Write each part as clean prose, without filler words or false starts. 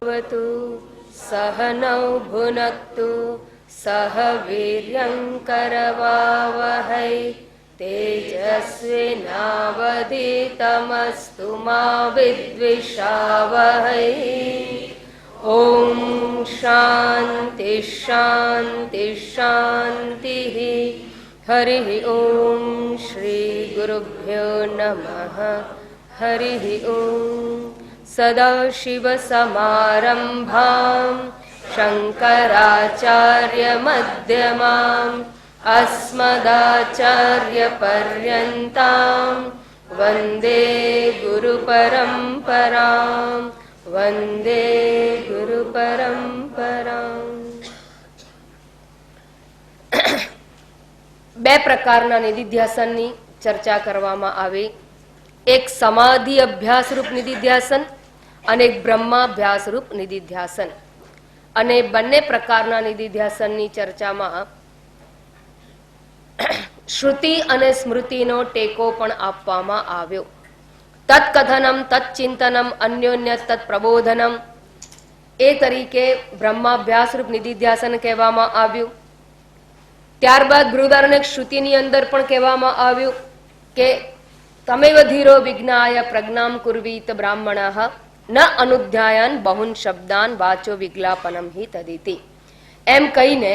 भवतु सहनौ भुनक्तु सह वीर्यं करवावहै तेजस्विनावधीतमस्तु मा विद्विषावहै। ओम शांति शांति शांति। हरि ओम श्री गुरुभ्यो नमः। हरि ओम। सदाशिवसमारम्भां शङ्कराचार्यमध्यमाम् अस्मदाचार्यपर्यन्तां वन्दे गुरुपरम्पराम्। वन्दे गुरुपरम्पराम्। બે પ્રકારના નિધિધ્યાસનની ચર્ચા કરવામાં આવી. એક સમાધિ અભ્યાસ રૂપ નિધિધ્યાસન અને એક બ્રહ્માભ્યાસ રૂપ નિધિધ્યાસન. અને બંને પ્રકારના નિધિધ્યાસનની ચર્ચામાં શ્રુતિ અને સ્મૃતિનો ટેકો પણ આપવામાં આવ્યો. તત્કથનમ તત્ચિંતનમ અન્યોન્ય તત્પ્રબોધનમ એ તરીકે બ્રહ્માભ્યાસ રૂપ નિધિધ્યાસન કહેવામાં આવ્યું. ત્યારબાદ બૃહદારણ્યક શ્રુતિની અંદર પણ કહેવામાં આવ્યું કે તમેવ ધીરો વિજ્ઞાય પ્રજ્ઞામ કુર્વીત બ્રાહ્મણઃ ન અનુધ્યાયન બહુન શબ્દાન વાચો વિજ્ઞાપનમ હિ તદિતિ. એમ કહીને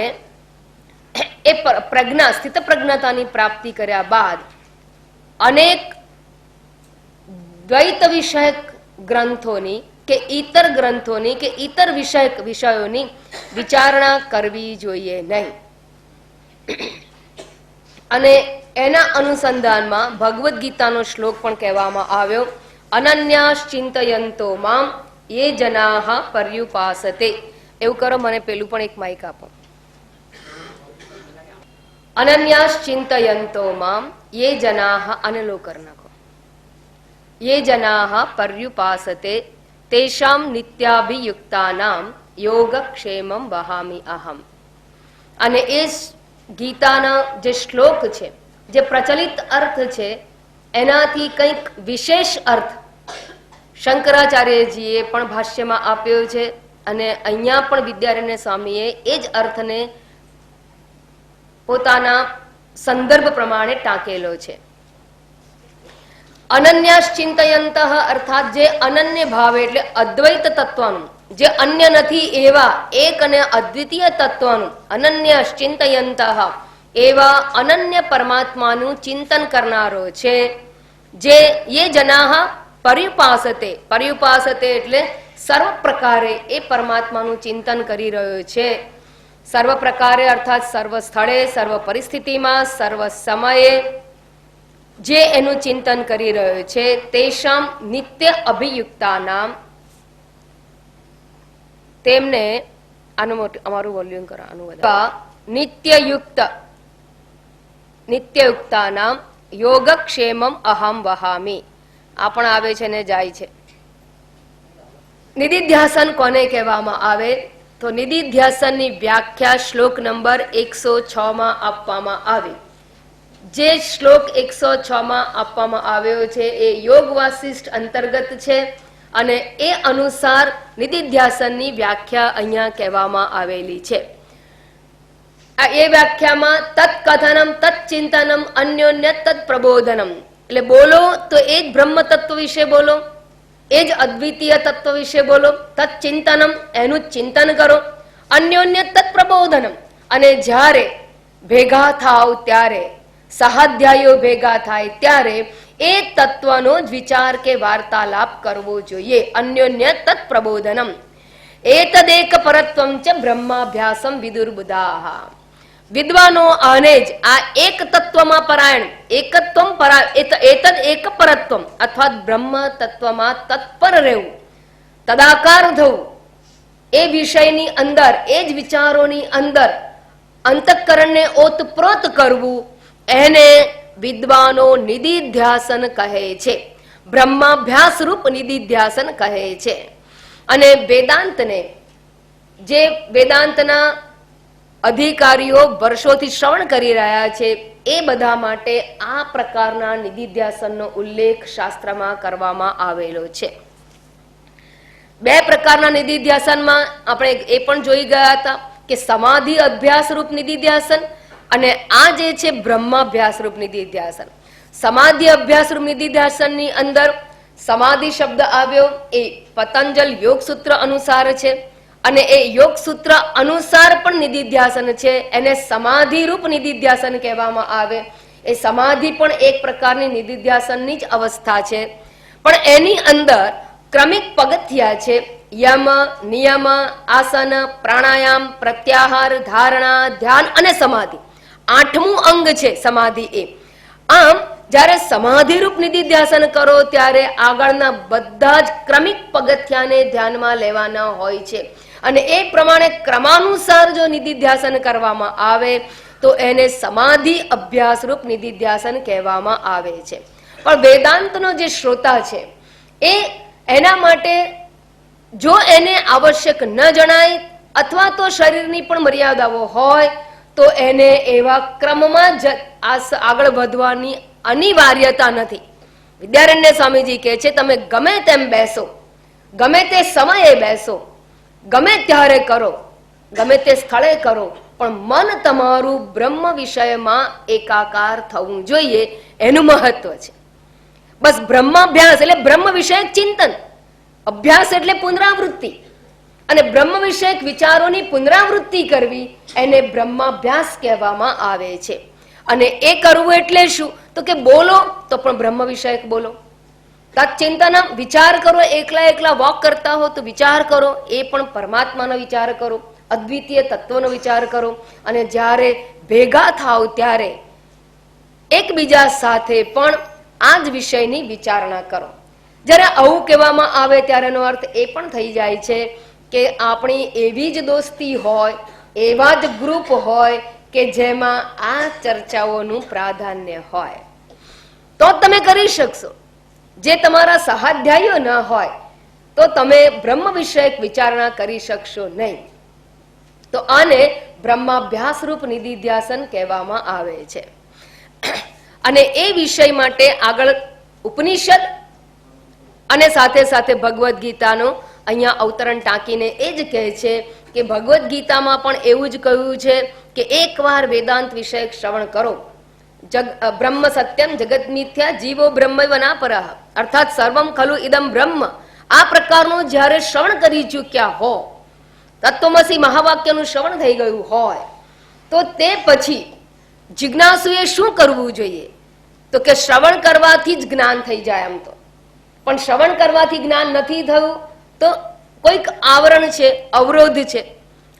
એ પ્રજ્ઞા સ્થિત પ્રજ્ઞતાની પ્રાપ્તિ કર્યા બાદ અનેક દ્વૈત વિષયક ગ્રંથોની કે ઈતર ગ્રંથોની કે ઈતર વિષયક વિષયોની વિચારણા કરવી જોઈએ નહીં. અને એના અનુસંધાનમાં ભગવદ્ ગીતાનો શ્લોક પણ કહેવામાં આવ્યો. અનન્યાશ્ચિંતયંતો મામ યે જનાઃ પર્યુપાસતે. એવું કરો, મને પેલું પણ એક માઈક આપો. અનન્યાશ્ચિંતયંતો મામ યે જનાઃ, અને લો કર નાખો. યે જનાઃ પર્યુપાસતે તેષામ નિત્યાભિયુક્તાનામ યોગક્ષેમમ વહામિ અહમ. અને એ ગીતાના જે શ્લોક છે, જે પ્રચલિત અર્થ છે, એનાથી કંઈક વિશેષ અર્થ શંકરાચાર્યજીએ પણ ભાષ્યમાં આપ્યો છે. અને અહીંયા પણ વિદ્યારણ્ય સ્વામીએ એ જ અર્થને પોતાના સંદર્ભ પ્રમાણે ટાંકેલો છે. અનન્યાશ્ચિંતયંતઃ અર્થાત જે અનન્ય ભાવે એટલે અદ્વૈત તત્વનું, જે અન્ય નથી એવા એક અને અદ્વિતીય તત્વનું અનન્યાશ્ચિંતયંતઃ એવા અનન્ય પરમાત્માનું ચિંતન કરનારો છે. જે યે જનાઃ પર્યુપાસતે, પર્યુપાસતે એટલે સર્વ પ્રકારે એ પરમાત્માનું ચિંતન કરી રહ્યો છે. સર્વ પ્રકારે અર્થાત સર્વ સ્થળે, સર્વ પરિસ્થિતિમાં, સર્વ સમયે જે એનું ચિંતન કરી રહ્યો છે. તેષામ નિત્ય અભિયુક્તાનામ, તેમને આનું અમારું વોલ્યુમ કરો, આનું નિત્યયુક્ત, નિત્યયુક્તાનામ યોગક્ષેમમ અહમ વહામિ. આ પણ આવે છે ને જાય છે. નિધિધ્યાસન કોને કહેવામાં આવે? તો નિધિધ્યાસનની વ્યાખ્યા શ્લોક નંબર 106 માં આપવામાં આવી. જે શ્લોક 106 માં આપવામાં આવ્યો છે એ યોગ વાસિષ્ઠ અંતર્ગત છે. અને એ અનુસાર નિધિધ્યાસનની વ્યાખ્યા અહીંયા કહેવામાં આવેલી છે. એ વ્યાખ્યામાં તત્કથનમ તત્ચિંતનમ અન્યોન્ય તત્પ્રબોધનમ, એટલે બોલો તો એ જ બ્રહ્મ તત્વ વિશે બોલો, એ જ અદ્વિતીય તત્વ વિશે બોલો. તત્ચિંતનમ, એનું ચિંતન કરો. અન્યોન્ય તત્પ્રબોધનમ, અને જ્યારે ભેગા થાવ ત્યારે, સહાધ્યાયીઓ ભેગા થાય ત્યારે એ તત્વનો જ વિચાર કે વાર્તાલાપ કરવો જોઈએ. અન્યોન્ય તત્પ્રબોધનમ એતદેક પરત્વમ ચ બ્રહ્માભ્યાસમ વિદુર્બુધાઃ. વિદ્વાનો આને જ આ એક તત્વમાં પરાયણ, એકત્વમ એતદ એક પરત્વમ અથવા બ્રહ્મ તત્વમાં તત્પર રહેવું, તદાકાર થવું, એ વિષયની અંદર, એ જ વિચારોની અંદર અંતઃકરણને ઓતપ્રોત કરવું, એને વિદ્વાનો નિધિધ્યાસન કહે છે. બ્રહ્માભ્યાસ રૂપ નિધિધ્યાસન કહે છે. અને વેદાંતને, જે વેદાંતના અધિકારીઓ વર્ષોથી શ્રવણ કરી રહ્યા છે, એ બધા માટે આ પ્રકારના નિધિધ્યાસનનો ઉલ્લેખ શાસ્ત્રમાં કરવામાં આવેલો છે. બે પ્રકારના નિધિધ્યાસનમાં આપણે એ પણ જોઈ ગયા હતા કે સમાધિ અભ્યાસ રૂપ નિધિધ્યાસન અને આ જે છે બ્રહ્માભ્યાસ રૂપ નિધિધ્યાસન. સમાધિ અભ્યાસ રૂપ નિધિધ્યાસનની અંદર સમાધિ શબ્દ આવ્યો એ પતંજલ યોગ સૂત્ર અનુસાર છે અને એ યોગ સૂત્ર અનુસાર પણ નિધિધ્યાસન છે, એને સમાધિ રૂપ નિધિધ્યાસન કહેવામાં આવે. એ સમાધિ પણ એક પ્રકારની નિધિધ્યાસનની જ અવસ્થા છે, પણ એની અંદર ક્રમિક પગથિયા છે. યમ, નિયમ, આસન, પ્રાણાયામ, પ્રત્યાહાર, ધારણા, ધ્યાન અને સમાધિ, 8મું અંગ છે સમાધિ. એ આમ જ્યારે સમાધિરૂપ નિધિધ્યાસન કરો ત્યારે આગળના બધા જ ક્રમિક પગથિયાને ધ્યાનમાં લેવાના હોય છે અને એ પ્રમાણે ક્રમાનુસાર જો નિધિધ્યાસન કરવામાં આવે તો એને સમાધિ અભ્યાસ રૂપ નિધિધ્યાસન કહેવામાં આવે છે. પણ વેદાંતનો જે શ્રોતા છે એ એના માટે જો એને આવશ્યક ન જણાય અથવા તો શરીરની પણ મર્યાદાઓ હોય તો એને એવા ક્રમમાં જ આગળ વધવાની અનિવાર્યતા નથી. વિદ્યારણ્ય સ્વામીજી કહે છે તમે ગમે તેમ બેસો, ગમે તે સમયે બેસો, ગમે ત્યારે કરો, ગમે તે સ્થળે કરો, પણ મન તમારું બ્રહ્મ વિષયમાં એકાકાર થવું જોઈએ, એનું મહત્વ છે. બસ બ્રહ્માભ્યાસ એટલે બ્રહ્મ વિષયક ચિંતન, અભ્યાસ એટલે પુનરાવૃત્તિ અને બ્રહ્મ વિષયક વિચારોની પુનરાવૃત્તિ કરવી એને બ્રહ્માભ્યાસ કહેવામાં આવે છે. અને એ કરવું એટલે શું? તો કે બોલો તો પણ બ્રહ્મ વિષયક બોલો, તત્ચિંતન વિચાર કરો, એકલા એકલા વોક કરતા હો તો વિચાર કરો, એ પણ પરમાત્માનો વિચાર કરો, અદ્વિતીય તત્વનો વિચાર કરો. અને જ્યારે ભેગા થાવ ત્યારે એકબીજા સાથે પણ આ જ વિષયની વિચારણા કરો. જ્યારે આવું કહેવામાં આવે ત્યારે એનો અર્થ એ પણ થઈ જાય છે કે આપણી એવી જ દોસ્તી હોય, એવા જ ગ્રુપ હોય કે જેમાં આ ચર્ચાઓનું પ્રાધાન્ય હોય તો તમે કરી શકશો. જે તમારા સહાધ્યાયીઓ ન હોય તો તમે બ્રહ્મ વિષયક વિચારણા કરી શકશો નહીં. તો આને બ્રહ્માભ્યાસ રૂપ નિધિધ્યાસન કહેવામાં આવે છે. અને એ વિષય માટે આગળ ઉપનિષદ અને સાથે સાથે ભગવદ્ ગીતાનો અહીંયા અવતરણ ટાંકીને એ જ કહે છે કે ભગવદ્ ગીતામાં પણ એવું જ કહ્યું છે કે એકવાર વેદાંત વિષયક શ્રવણ કરો. બ્રહ્મ સત્યમ જગત મિથ્યા જીવો બ્રહ્મૈવ નાપરઃ, અર્થાત સર્વમ ખલુ ઇદમ બ્રહ્મ, આ પ્રકારનું જ્યારે શ્રવણ કરી ચૂક્યા હો, તત્વમસી મહાવાક્યનું શ્રવણ થઈ ગયું હોય તો તે પછી જિજ્ઞાસુએ શું કરવું જોઈએ? તો કે શ્રવણ કરવાથી જ જ્ઞાન થઈ જાય. આમ તો પણ શ્રવણ કરવાથી જ્ઞાન નથી થયું તો કોઈક આવરણ છે, અવરોધ છે.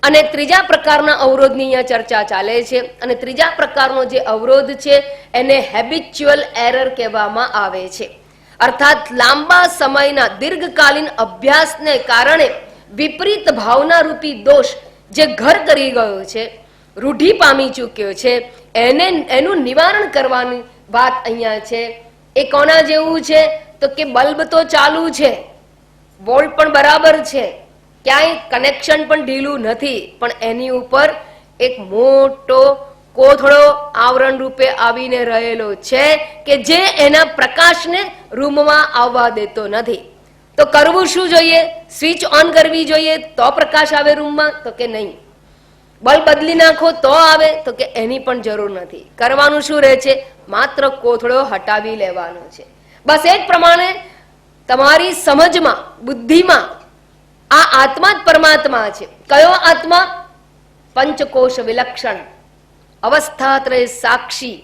અને ત્રીજા પ્રકારના અવરોધની અહીંયા ચર્ચા ચાલે છે. અને ત્રીજા પ્રકારનો જે અવરોધ છે એને હેબિચ્યુઅલ એરર કહેવામાં આવે છે. અર્થાત લાંબા સમયના દીર્ઘકાલીન અભ્યાસને કારણે વિપરીત ભાવના રૂપી દોષ જે ઘર કરી ગયો છે, રૂઢિ પામી ચૂક્યો છે, એનું નિવારણ કરવાની વાત અહીંયા છે. એ કોના જેવું છે? તો કે બલ્બ તો ચાલુ છે, વોલ્ટ પણ બરાબર છે, ક્યાંય કનેક્શન પણ ઢીલું નથી, પણ એની ઉપર એક મોટો કોથળો આવરણ રૂપે આવીને રહેલો છે કે જે એના પ્રકાશને રૂમમાં આવવા દેતો નથી. તો કરવું શું જોઈએ? સ્વિચ ઓન કરવી જોઈએ તો પ્રકાશ આવે રૂમમાં? તો કે નહીં. બલ્બ બદલી નાખો તો આવે? તો કે એની પણ જરૂર નથી. કરવાનું શું રહે છે? માત્ર કોથળો હટાવી લેવાનો છે. બસ એ જ પ્રમાણે તમારી સમજમાં, બુદ્ધિમાં આ આત્મા જ પરમાત્મા છે. કયો આત્મા? પંચકોશ વિલક્ષણ, અવસ્થાત્રય સાક્ષી,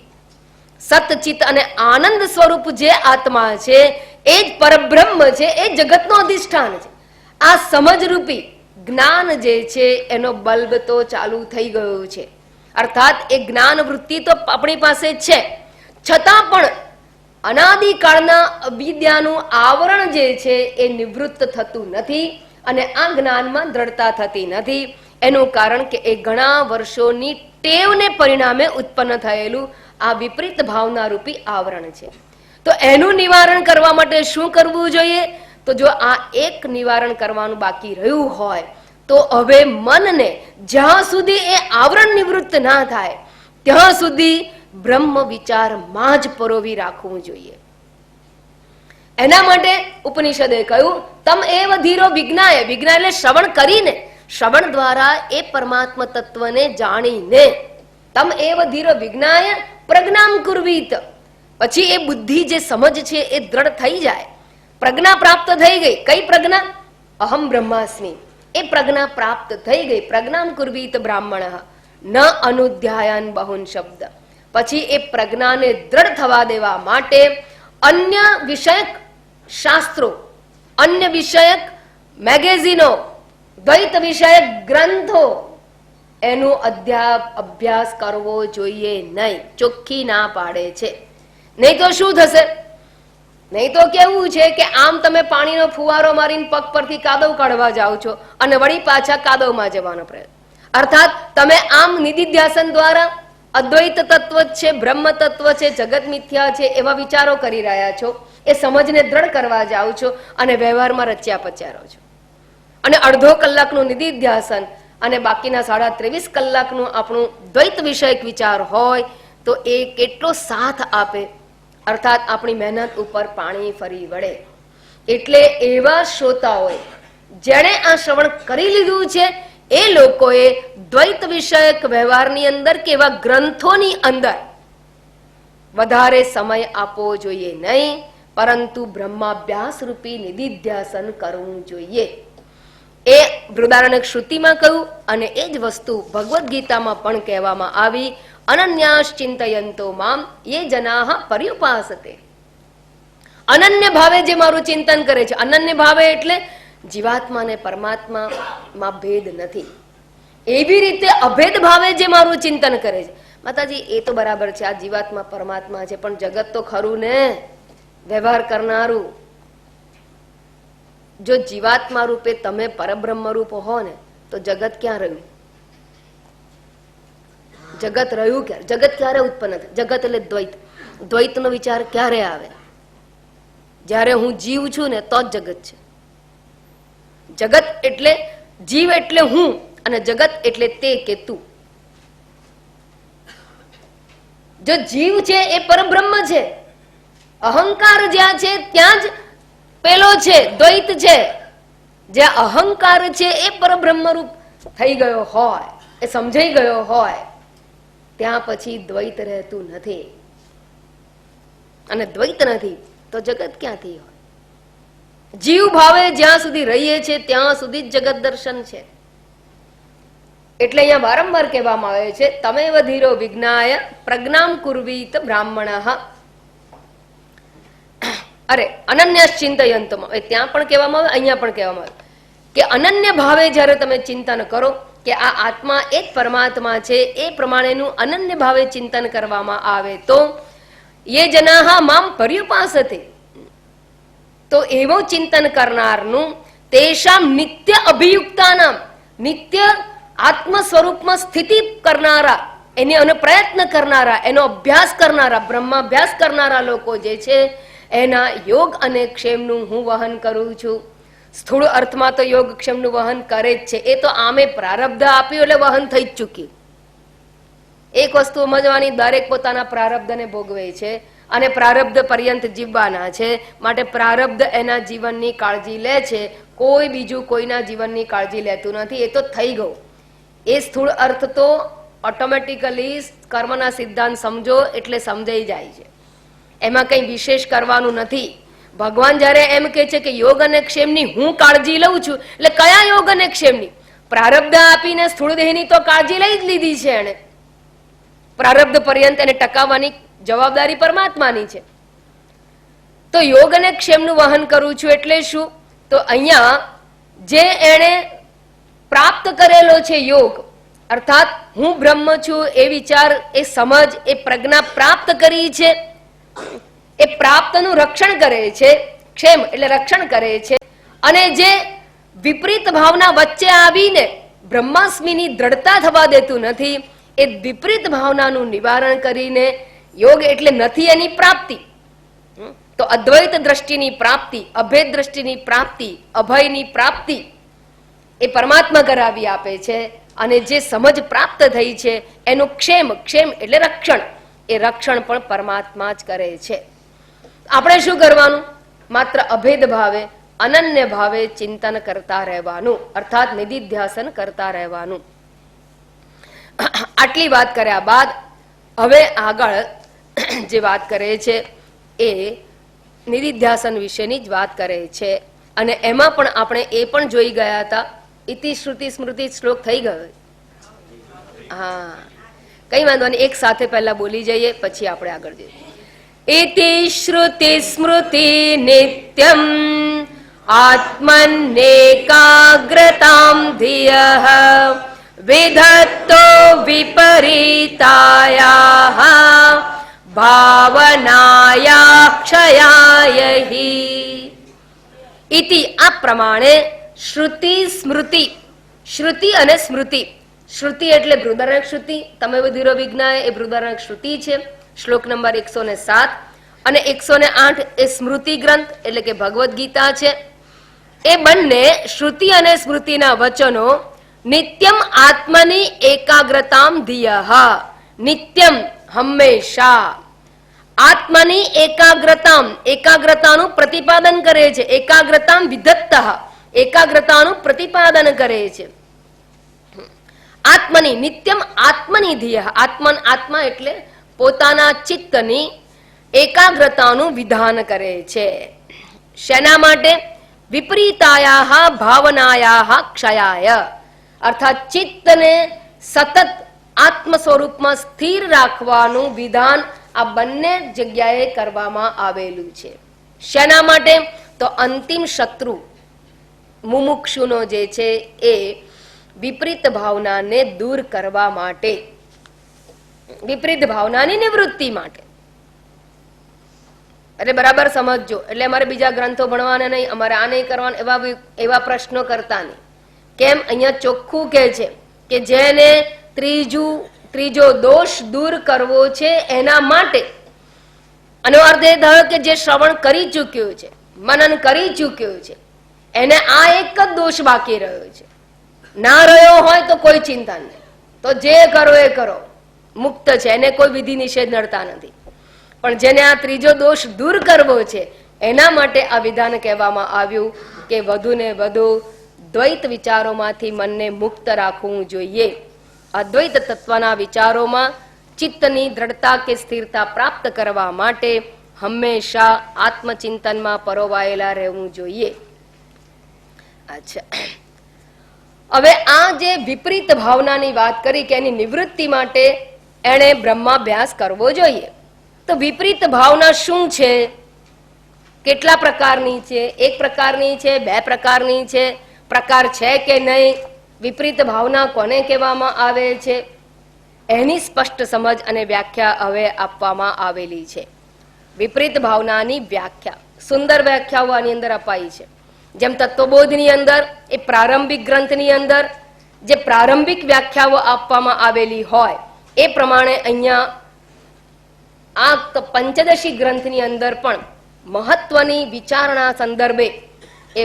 સતચિત અને આનંદ સ્વરૂપ જે આત્મા છે એ જ પરબ્રહ્મ છે, એ જગતનો અધિષ્ઠાન છે. આ સમજરૂપી જ્ઞાન જે છે એનો બલ્બ તો ચાલુ થઈ ગયો છે. અર્થાત એ જ્ઞાન વૃત્તિ તો આપણી પાસે છે, છતાં પણ અનાદિકાળના અવિદ્યાનું આવરણ જે છે એ નિવૃત્ત થતું નથી અને આ જ્ઞાનમાં દ્રઢતા થતી નથી. એનું કારણ કે એ ઘણા વર્ષોની ટેવને પરિણામે ઉત્પન્ન થયેલું આ વિપરીત ભાવના રૂપી આવરણ છે. તો એનું નિવારણ કરવા માટે શું કરવું જોઈએ? તો જો આ એક નિવારણ કરવાનું બાકી રહ્યું હોય તો હવે મનને જ્યાં સુધી એ આવરણ નિવૃત્ત ના થાય ત્યાં સુધી બ્રહ્મ વિચારમાં જ પરોવી રાખવું જોઈએ. એના માટે ઉપનિષદે કહ્યું તમ એવ ધીરો વિજ્ઞાય. વિજ્ઞા એટલે શ્રવણ કરીને, શ્રવણ દ્વારા એ પરમાત્મા તત્વને જાણીને, તમ એવ ધીરો વિજ્ઞાય પ્રજ્ઞામ કુર્વીત. પછી એ બુદ્ધિ જે સમજ છે એ દ્રઢ થઈ જાય, પ્રજ્ઞા પ્રાપ્ત થઈ ગઈ. કઈ પ્રજ્ઞા? અહમ બ્રહ્માસ્મિ. એ પ્રજ્ઞા પ્રાપ્ત થઈ ગઈ. પ્રજ્ઞામ કુર્વીત બ્રાહ્મણ ન અનુધ્યાયન બહુન શબ્દ. પછી એ પ્રજ્ઞાને દ્રઢ થવા દેવા માટે અન્ય વિષયક શાસ્ત્રો, અન્ય વિષયક મેગેઝીનો, દ્વૈત વિષયક ગ્રંથો, એનું અભ્યાસ કરવો જોઈએ નહીં. ચોખ્ખી ના પાડે છે. નહીં તો શું થશે? નહીં તો કેવું છે કે આમ તમે પાણીનો ફુવારો મારીને પગ પરથી કાદવ કાઢવા જાઓ છો અને વળી પાછા કાદવમાં જવાનો પ્રયત્ન. અર્થાત તમે આમ નિધિધ્યાસન દ્વારા અદ્વૈત તત્વ છે, બ્રહ્મ તત્વ છે, જગત મિથ્યા છે એવા વિચારો કરી રહ્યા છો. એ સમજને દ્રઢ કરવા જાઓ છો અને વ્યવહારમાં રચ્યા પચ્યા છો. અને અડધો કલાકનું નિધિધ્યાસન અને બાકીના 23.5 કલાકનું આપણું દ્વૈત વિષયક વિચાર હોય તો એ કેટલો સાથ આપે. અર્થાત આપણી મહેનત ઉપર પાણી ફરી વળે. એટલે એવા શ્રોતાઓએ જેણે આ શ્રવણ કરી લીધું છે એ લોકોએ દ્વૈત વિષયક વ્યવહારની અંદર કે એવા ગ્રંથોની અંદર વધારે સમય આપવો જોઈએ નહીં, પરંતુ બ્રહ્માભ્યાસ રૂપી નિધિધ્યાસન કરવું જોઈએ. એ બૃહદારણ્યક શ્રુતિમાં કહ્યું અને એ જ વસ્તુ ભગવદ્ ગીતામાં પણ કહેવામાં આવી. અનન્યાસ ચિંતયંતો મામ યે જનાઃ પર્યુપાસતે. અનન્ય ભાવે જે મારું ચિંતન કરે છે. અનન્ય ભાવે એટલે જીવાત્મા અને પરમાત્મામાં ભેદ નથી. એવી રીતે અભેદ ભાવે જે મારું ચિંતન કરે છે. માતાજી એ તો બરાબર છે, આ જીવાત્મા પરમાત્મા છે, પણ જગત તો ખરું ને, વ્યવહાર કરનારું. જો જીવાત્મા રૂપે તમે પરબ્રહ્મ રૂપ હો ને તો જગત ક્યાં રહ્યું? જગત રહ્યું ક્યારે? જગત ક્યારે ઉત્પન્ન થાય? જગત એટલે દ્વૈત. દ્વૈત નો વિચાર ક્યારે આવે? જ્યારે હું જીવ છું ને તો જ જગત છે. જગત એટલે જીવ એટલે હું અને જગત એટલે તે કે તું. જો જીવ છે એ પરબ્રહ્મ છે, અહંકાર જ્યાં છે ત્યાં જ પેલો છે, દ્વૈત છે. જ્યાં અહંકાર છે એ પરબ્રહ્મ રૂપ થઈ ગયો હોય, એ સમજાઈ ગયો હોય, ત્યાં પછી દ્વૈત રહેતું નથી. અને દ્વૈત નથી તો જગત ક્યાંથી હોય? જીવ ભાવે જ્યાં સુધી રહીએ છે ત્યાં સુધી જ જગત દર્શન છે. એટલે અહીંયા વારંવાર કહેવામાં આવે છે તમેવ ધીરો વિજ્ઞાય પ્રજ્ઞામ કુર્વીત બ્રાહ્મણઃ. અરે અનન્યાસ ચિંતયંતમાં, ત્યાં પણ કહેવામાં આવે, અહીંયા પણ કહેવામાં આવે કે અનન્ય ભાવે જ્યારે તમે ચિંતન કરો કે આ આત્મા એ જ પરમાત્મા છે, એ પ્રમાણેનું અનન્ય ભાવે ચિંતન કરવામાં આવે તો યે જનાઃ મામ પર્યુપાસતે, તો એવું ચિંતન કરનારનું તેષામ નિત્ય અભિયુક્તાનામ, નિત્ય આત્મ સ્વરૂપમાં સ્થિતિ કરનારા, એનો પ્રયત્ન કરનારા, એનો અભ્યાસ કરનારા, બ્રહ્માભ્યાસ કરનારા લોકો જે છે એના યોગ અને ક્ષેમનું હું વહન કરું છું. સ્થૂળ અર્થમાં તો યોગ ક્ષેમનું વહન કરે જ છે. એ તો આમે પ્રારબ્ધ આપ્યું એટલે વહન થઈ જ ચૂક્યું. એક વસ્તુ સમજવાની, દરેક પોતાના પ્રારબ્ધને ભોગવે છે અને પ્રારબ્ધ પર્યંત જીવવાના છે. માટે પ્રારબ્ધ એના જીવનની કાળજી લે છે, કોઈ બીજું કોઈના જીવનની કાળજી લેતું નથી. એ તો થઈ ગયું. એ સ્થૂળ અર્થ તો ઓટોમેટિકલી કર્મના સિદ્ધાંત સમજો એટલે સમજાઈ જાય છે. એમાં કંઈ વિશેષ કરવાનું નથી. ભગવાન જયારે એમ કે છે કે યોગ અને ક્ષેમની હું કાળજી લઉં છું, એટલે કયા યોગ અને ક્ષેમની? પ્રારબ્ધ આપીને સ્થૂળ દેહની તો કાળજી લઈ જ લીધી છે એને. પ્રારબ્ધ પર્યંત એને ટકાવવાની જવાબદારી પરમાત્માની છે. તો યોગ અને ક્ષેમનું વહન કરું છું એટલે શું? તો અહીંયા જે એને પ્રાપ્ત કરેલો છે યોગ, અર્થાત હું બ્રહ્મ છું એ વિચાર, એ સમજ, એ પ્રજ્ઞા પ્રાપ્ત કરી છે, એ પ્રાપ્તનું રક્ષણ કરે છે. ક્ષેમ એટલે રક્ષણ કરે છે. અને જે વિપરીત ભાવના વચ્ચે આવીને બ્રહ્માસ્મિની દ્રઢતા થવા દેતું નથી, એ વિપરીત ભાવનાનું નિવારણ કરીને યોગ એટલે નથી એની પ્રાપ્તિ, તો અદ્વૈત દ્રષ્ટિની પ્રાપ્તિ, અભેદ દ્રષ્ટિની પ્રાપ્તિ, અભયની પ્રાપ્તિ એ પરમાત્મા કરાવી આપે છે. અને જે સમજ પ્રાપ્ત થઈ છે એનું ક્ષેમ, ક્ષેમ એટલે રક્ષણ, એ રક્ષણ પણ પરમાત્મા જ કરે છે. આપણે શું કરવાનું? માત્ર અભેદ ભાવે અનન્ય ભાવે ચિંતન કરતા રહેવાનું, અર્થાત નિધિધ્યાસન કરતા રહેવાનું. આટલી વાત કર્યા બાદ હવે આગળ જે વાત કરે છે એ નિધિધ્યાસન વિશેની જ વાત કરે છે. અને એમાં પણ આપણે એ પણ જોઈ ગયા હતા, ઇતિ શ્રુતિ સ્મૃતિ શ્લોક થઈ ગયો. હા, કઈ વાંધો નહીં, એક સાથે પહેલા બોલી જઈએ પછી આપણે આગળ જઈએ. ઇતિ શ્રુતિ સ્મૃતિ નિત્યમ આત્મન્નેકાગ્રતામ ધિયઃ વિધત્તો વિપરીતાયાઃ ભાવનાયા ક્ષયાય હિ. ઇતિ આ પ્રમાણે શ્રુતિ સ્મૃતિ, શ્રુતિ અને સ્મૃતિ. શ્રુતિ એટલે બૃહદારણ્યક શ્રુતિ, તમે બધીરો વિજ્ઞાય એ બૃહદારણ્યક શ્રુતિ છે, શ્લોક નંબર 107, અને 108 એ સ્મૃતિ ગ્રંથ એટલે કે ભગવદ્ ગીતા છે. એ બંને શ્રુતિ અને સ્મૃતિના વચનો નિત્યમ આત્મની એકાગ્રતામ ધિયઃ, નિત્યમ હંમેશા, આત્મની એકાગ્રતામ એકાગ્રતાનું પ્રતિપાદન કરે છે, એકાગ્રતામ વિધત્તઃ એકાગ્રતાનું પ્રતિપાદન કરે છે. આત્મની નિત્યમ આત્મની ધિયઃ, આત્મા એટલે પોતાના ચિત્તની એકાગ્રતાનું વિધાન કરે છે. શેના માટે? વિપરીતાયાઃ ભાવનાયાઃ ક્ષયાય, અર્થાત ચિત્તને સતત આત્મ સ્વરૂપમાં સ્થિર રાખવાનું વિધાન આ બંને જગ્યાએ કરવામાં આવેલું છે. શેના માટે? તો અંતિમ શત્રુ મુમુક્ષુનો જે છે એ વિપરીત ભાવનાને દૂર કરવા માટે, વિપરીત ભાવનાની નિવૃત્તિ માટે. એટલે બરાબર સમજજો. એટલે અમારે બીજા ગ્રંથો ભણવાના નહીં, અમારે આ નહીં કરવાનું, એવા પ્રશ્નો કરતા નહીં. કેમ? અહીંયા ચોખ્ખું કહે છે કે જેને ત્રીજો દોષ દૂર કરવો છે એના માટે. આનો અર્થ એ થયો કે જે શ્રવણ કરી ચૂક્યું છે, મનન કરી ચૂક્યું છે, એને આ એક જ દોષ બાકી રહ્યો છે. ના રહ્યો હોય તો કોઈ ચિંતા નહીં, તો જે કરો એ કરો, મુક્ત છે, એને કોઈ વિધિ નિષેધ નડતા નથી. પણ જેને આ ત્રીજો દોષ દૂર કરવો છે એના માટે આ વિધાન કહેવામાં આવ્યું કે વધુ ને વધુ દ્વૈત વિચારોમાંથી મનને મુક્ત રાખવું જોઈએ. અદ્વૈત તત્વના વિચારોમાં ચિત્તની દ્રઢતા કે સ્થિરતા પ્રાપ્ત કરવા માટે હંમેશા આત્મચિંતનમાં પરોવાયેલા રહેવું જોઈએ. અચ્છા, હવે આ જે વિપરીત ભાવનાની વાત કરી કે એની નિવૃત્તિ માટે એણે બ્રહ્માભ્યાસ કરવો જોઈએ. તો વિપરીત ભાવના શું છે? કેટલા પ્રકારની છે? એક પ્રકારની છે? બે પ્રકારની છે? પ્રકાર છે કે નહીં? વિપરીત ભાવના કોને કહેવામાં આવે છે? એની સ્પષ્ટ સમજ અને વ્યાખ્યા હવે આપવામાં આવેલી છે. વિપરીત ભાવનાની વ્યાખ્યા, સુંદર વ્યાખ્યાઓ આની અંદર અપાઈ છે. જેમ તત્વબોધની અંદર એ પ્રારંભિક ગ્રંથની અંદર જે પ્રારંભિક વ્યાખ્યાઓ આપવામાં આવેલી હોય એ પ્રમાણે અહીંયા આ પંચદશી ગ્રંથની અંદર પણ મહત્વની વિચારણા સંદર્ભે એ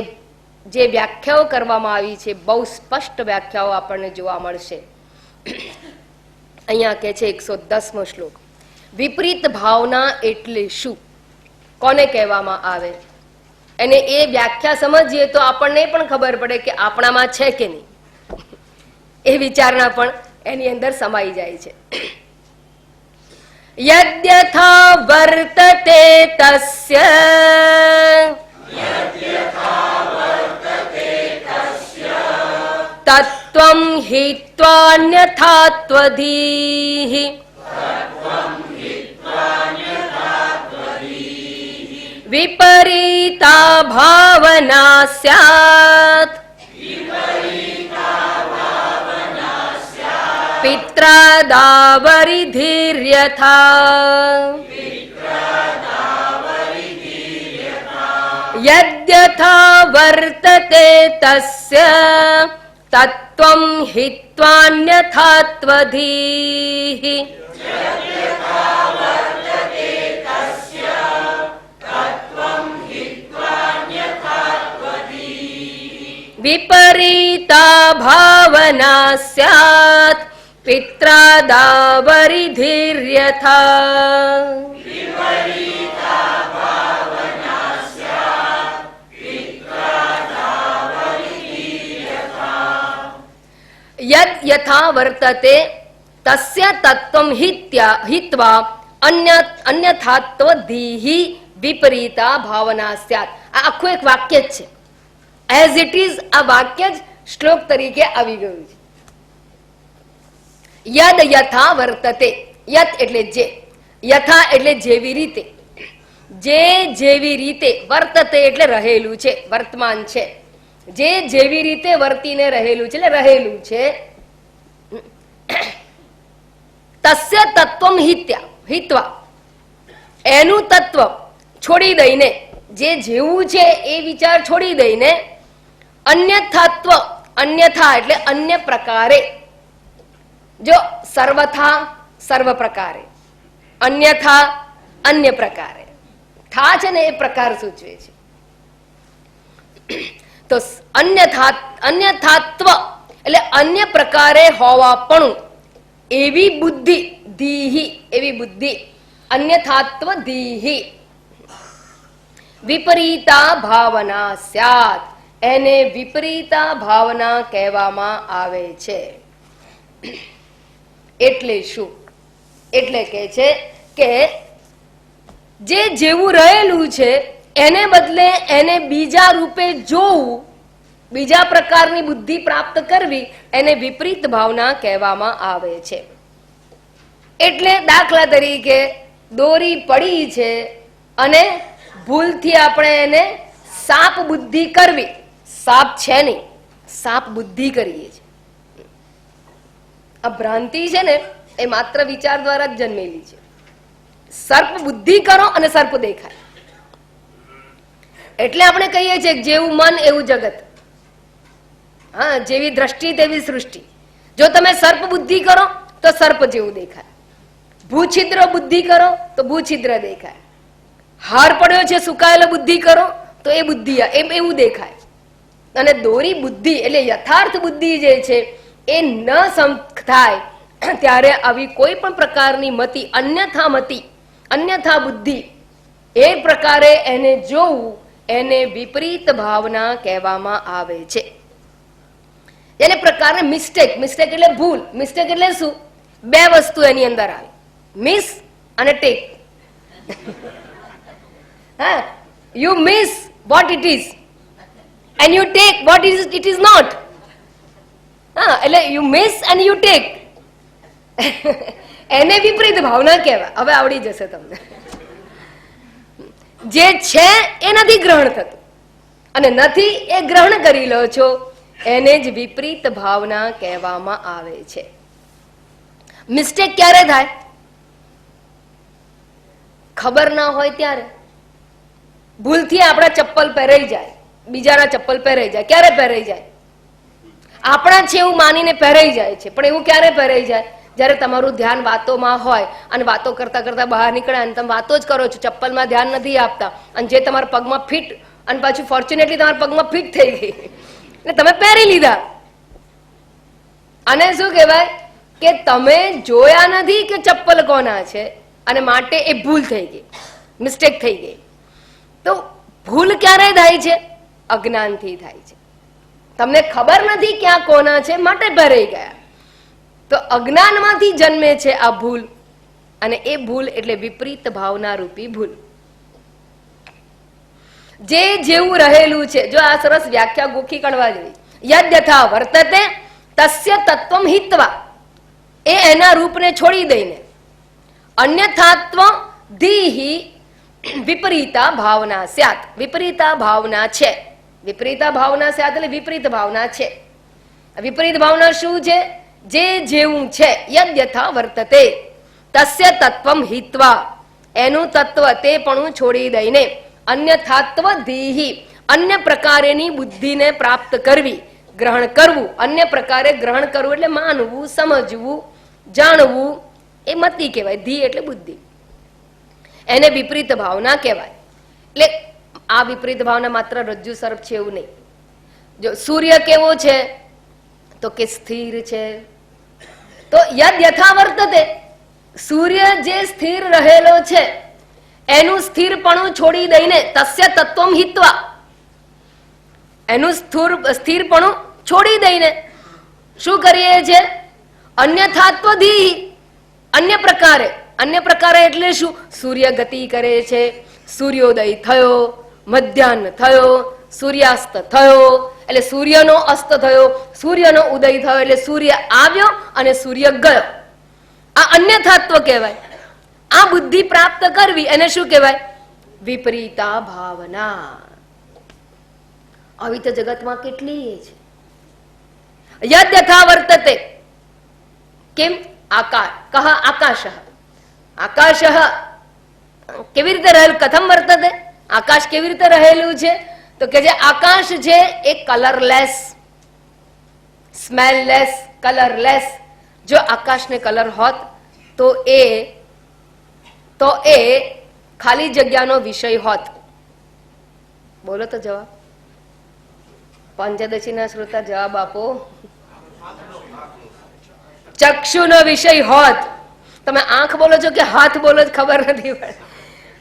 જે વ્યાખ્યાઓ કરવામાં આવી છે, બહુ સ્પષ્ટ વ્યાખ્યાઓ આપણને જોવા મળશે. અહીંયા કે છે 110મો શ્લોક, વિપરીત ભાવના એટલે શું, કોને કહેવામાં આવે? અને એ વ્યાખ્યા સમજીએ તો આપણને પણ ખબર પડે કે આપણામાં છે કે નહીં. એ વિચારણા પણ એની અંદર સમાઈ જાય છે. યદ્યથા વર્તતે તસ્ય તત્વં હિત્વાન્યથાત્વધીઃ વિપરીતા ભાવના સ્યાત પિત્રાદાવરિધિર્યથા યદ્યથા વર્તતે તસ્ય તત્વં હિત્વાન્યથાત્વધીઃ વિપરીતા ભાવના સ્યાત પિત્રાદાવરિધિર્યથા. યદ યથા વર્તતે તસ્ય તત્વમ હિત્વા અન્યથાત્વધીહિ વિપરીતા ભાવના સ્યાત. આ આખું એક વાક્ય જ છે. એઝ ઇટ ઇઝ આ વાક્ય જ શ્લોક તરીકે આવી ગયું છે. યદ યથા વર્તતે, યત એટલે જે, યથા એટલે જેવી રીતે, જે જેવી રીતે, વર્તતે એટલે રહેલું છે, વર્તમાન છે, જે જેવી રીતે વર્તીને રહેલું છે એટલે રહેલું છે. તસ્ય તત્વમ હિત્વા, એનું તત્વ છોડી દઈને, જે જેવું છે એ વિચાર છોડી દઈને, અન્યથાત્વ, અન્યથા એટલે અન્ય પ્રકારે, જો સર્વથા સર્વ પ્રકારે, અન્યથા અન્ય પ્રકારે, થા છે ને એ પ્રકાર સૂચવે છે. તો અન્યથાત્વ એટલે અન્ય પ્રકારે હોવા પણ એવી બુદ્ધિ, ધીહી એવી બુદ્ધિ, અન્યથાત્વ ધીહી, વિપરીતા ભાવના સ્યાત, એને વિપરીતા ભાવના કહેવામાં આવે છે. એટલે શું? એટલે કે છે કે જે જેવું રહેલું છે એને બદલે એને બીજા રૂપે જોવું, બીજા પ્રકારની બુદ્ધિ પ્રાપ્ત કરવી, એને વિપરીત ભાવના કહેવામાં આવે છે. એટલે દાખલા તરીકે દોરી પડી છે અને ભૂલથી આપણે એને સાપ બુદ્ધિ કરવી, સાપ છે નહીં, સાપ બુદ્ધિ કરીએ છીએ. આ ભ્રાંતિ છે ને એ માત્ર વિચાર દ્વારા જ જન્મેલી છે. સર્પ બુદ્ધિ કરો અને સર્પ દેખાય. એટલે આપણે કહીએ છીએ જેવું મન એવું જગત. હા, જેવી દ્રષ્ટિ તેવી સૃષ્ટિ. જો તમે સર્પ બુદ્ધિ કરો તો સર્પ જેવું દેખાય, ભૂછિદ્ર બુદ્ધિ કરો તો ભૂછિદ્ર દેખાય, હાર પડ્યો છે સુકાયેલો બુદ્ધિ કરો તો એ બુદ્ધિ એમ એવું દેખાય. અને દોરી બુદ્ધિ એટલે યથાર્થ બુદ્ધિ જે છે એ ન થાય ત્યારે આવી કોઈ પણ પ્રકારની મતિ, અન્યથા બુદ્ધિ, એ પ્રકારે એને જોવું, એને વિપરીત ભાવના કહેવામાં આવે છે. એને પ્રકારે મિસ્ટેક એટલે ભૂલ. મિસ્ટેક એટલે શું? બે વસ્તુ એની અંદર આવે, મિસ અને ટેક. હા, you miss what it is and you take what it is not. હા, એટલે you miss and you take, એને વિપરીત ભાવના કહેવાય. હવે આવડી જશે તમને. જે છે એ નથી ગ્રહણ થતું અને નથી એ ગ્રહણ કરી લો છો, એને જ વિપરીત ભાવના કહેવામાં આવે છે. મિસ્ટેક ક્યારે થાય? ખબર ના હોય ત્યારે. ભૂલથી આપણા ચપ્પલ પહેરાઈ જાય, બીજાના ચપ્પલ પહેરાઈ જાય. ક્યારે પહેરાઈ જાય? આપણા છે એવું માનીને પહેરાઈ જાય છે. પણ એવું ક્યારે પહેરાઈ જાય? જ્યારે તમારું ધ્યાન વાતોમાં હોય અને વાતો કરતા કરતા બહાર નીકળે અને તમે વાતો જ કરો છો, ચપ્પલમાં ધ્યાન નથી આપતા, અને જે તમારા પગમાં ફિટ, અને પાછું ફોર્ચ્યુનેટલી તમારા પગમાં ફિટ થઈ ગઈ એટલે તમે પહેરી લીધા. અને શું કહેવાય કે તમે જોયા નથી કે ચપ્પલ કોના છે, અને માટે એ ભૂલ થઈ ગઈ, મિસ્ટેક થઈ ગઈ. તો ભૂલ ક્યારે થાય છે? અજ્ઞાનથી થાય છે. તમને ખબર નથી ક્યાં કોના છે, માટે ભરાઈ ગયા. તો અજ્ઞાનમાંથી જન્મે છે આ ભૂલ, અને એ ભૂલ એટલે વિપરીત ભાવના રૂપી ભૂલ. જે જેવું રહેલું છે, જો આ સરસ વ્યાખ્યા ગોખી કાઢવા જેવી. યદ્યથા વર્તતે તસ્ય તત્વમ હિત્વા, એ એના રૂપને છોડી દઈને, અન્યથાત્વ ધીહિ વિપરીતા ભાવના સ્યાત, વિપરીતા ભાવના છે. વિપરીતા ભાવના સ્યાત એટલે વિપરીત ભાવના છે. વિપરીત ભાવના શું છે? જે જેવું છે, યદ્યથા વર્તતે તસ્ય તત્વમ હિત્વા, એનું તત્વ તે પણ છોડી દઈને, અન્યથાત્વ ધીહિ, અન્ય પ્રકારેની બુદ્ધિને પ્રાપ્ત કરવી, ગ્રહણ કરવું. અન્ય પ્રકારે ગ્રહણ કરવું એટલે માનવું, સમજવું, જાણવું, એ મતિ કહેવાય. ધી એટલે બુદ્ધિ, એને વિપરીત ભાવના કહેવાય. એટલે આ વિપરીત ભાવના માત્ર રજ્જુ સર્પ છે એવું નહીં. જો સૂર્ય કેવો છે તો કે સ્થિર છે, તો યદ યથા વર્તતે, સૂર્ય જે સ્થિર રહેલો છે એનું સ્થિરપણું છોડી દઈને, તસ્ય તત્વમ હિત્વા, એનું સ્થિરપણું છોડી દઈને, શું કરીએ છીએ? અન્યથાત્વધી, અન્ય પ્રકારે એટલે શું? સૂર્ય ગતિ કરે છે, સૂર્યોદય થયો, મધ્યાહન થયો, સૂર્યાસ્ત થયો એટલે સૂર્યનો અસ્ત થયો, સૂર્યનો ઉદય થયો એટલે સૂર્ય આવ્યો અને સૂર્ય ગયો. આ અન્યથાત્વ કહેવાય. આ બુદ્ધિ પ્રાપ્ત કરવી એને શું કહેવાય? વિપરીતા ભાવના. આવી તો જગતમાં કેટલી છે. યદ યથા વર્તતે, કેમ? આકાશ કેવી રીતે રહેલું? કથમ વર્તતે, આકાશ કેવી રીતે રહેલું છે? તો કે જે આકાશ છે એ કલરલેસ, સ્મેલલેસ, કલરલેસ. જો આકાશને કલર હોત તો એ ખાલી જગ્યાનો વિષય હોત. બોલો તો જવાબ. પંચદશીના શ્રોતા જવાબ આપો. ચક્ષુનો વિષય હોત. તમે આંખ બોલો છો કે હાથ બોલો છો ખબર નથી પડતી.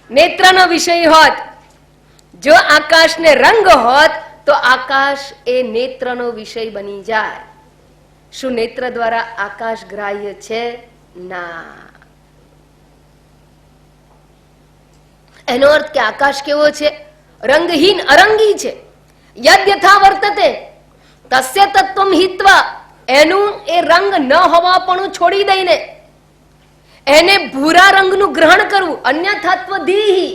નેત્રનો વિષય હોત. જો આકાશને રંગ હોત તો આકાશ એ નેત્રનો વિષય બની જાય. શું નેત્ર દ્વારા આકાશ ગ્રાહ્ય છે? ના. એનો અર્થ કે આકાશ કેવો છે? રંગહીન, અરંગી છે. યદ યથા વર્તતે તસ્ય તત્વમ હિત્વા, એનું એ રંગ ન હોવા પણ છોડી દઈને એને ભૂરા રંગનું ગ્રહણ કરવું. અન્યથાત્વધીહી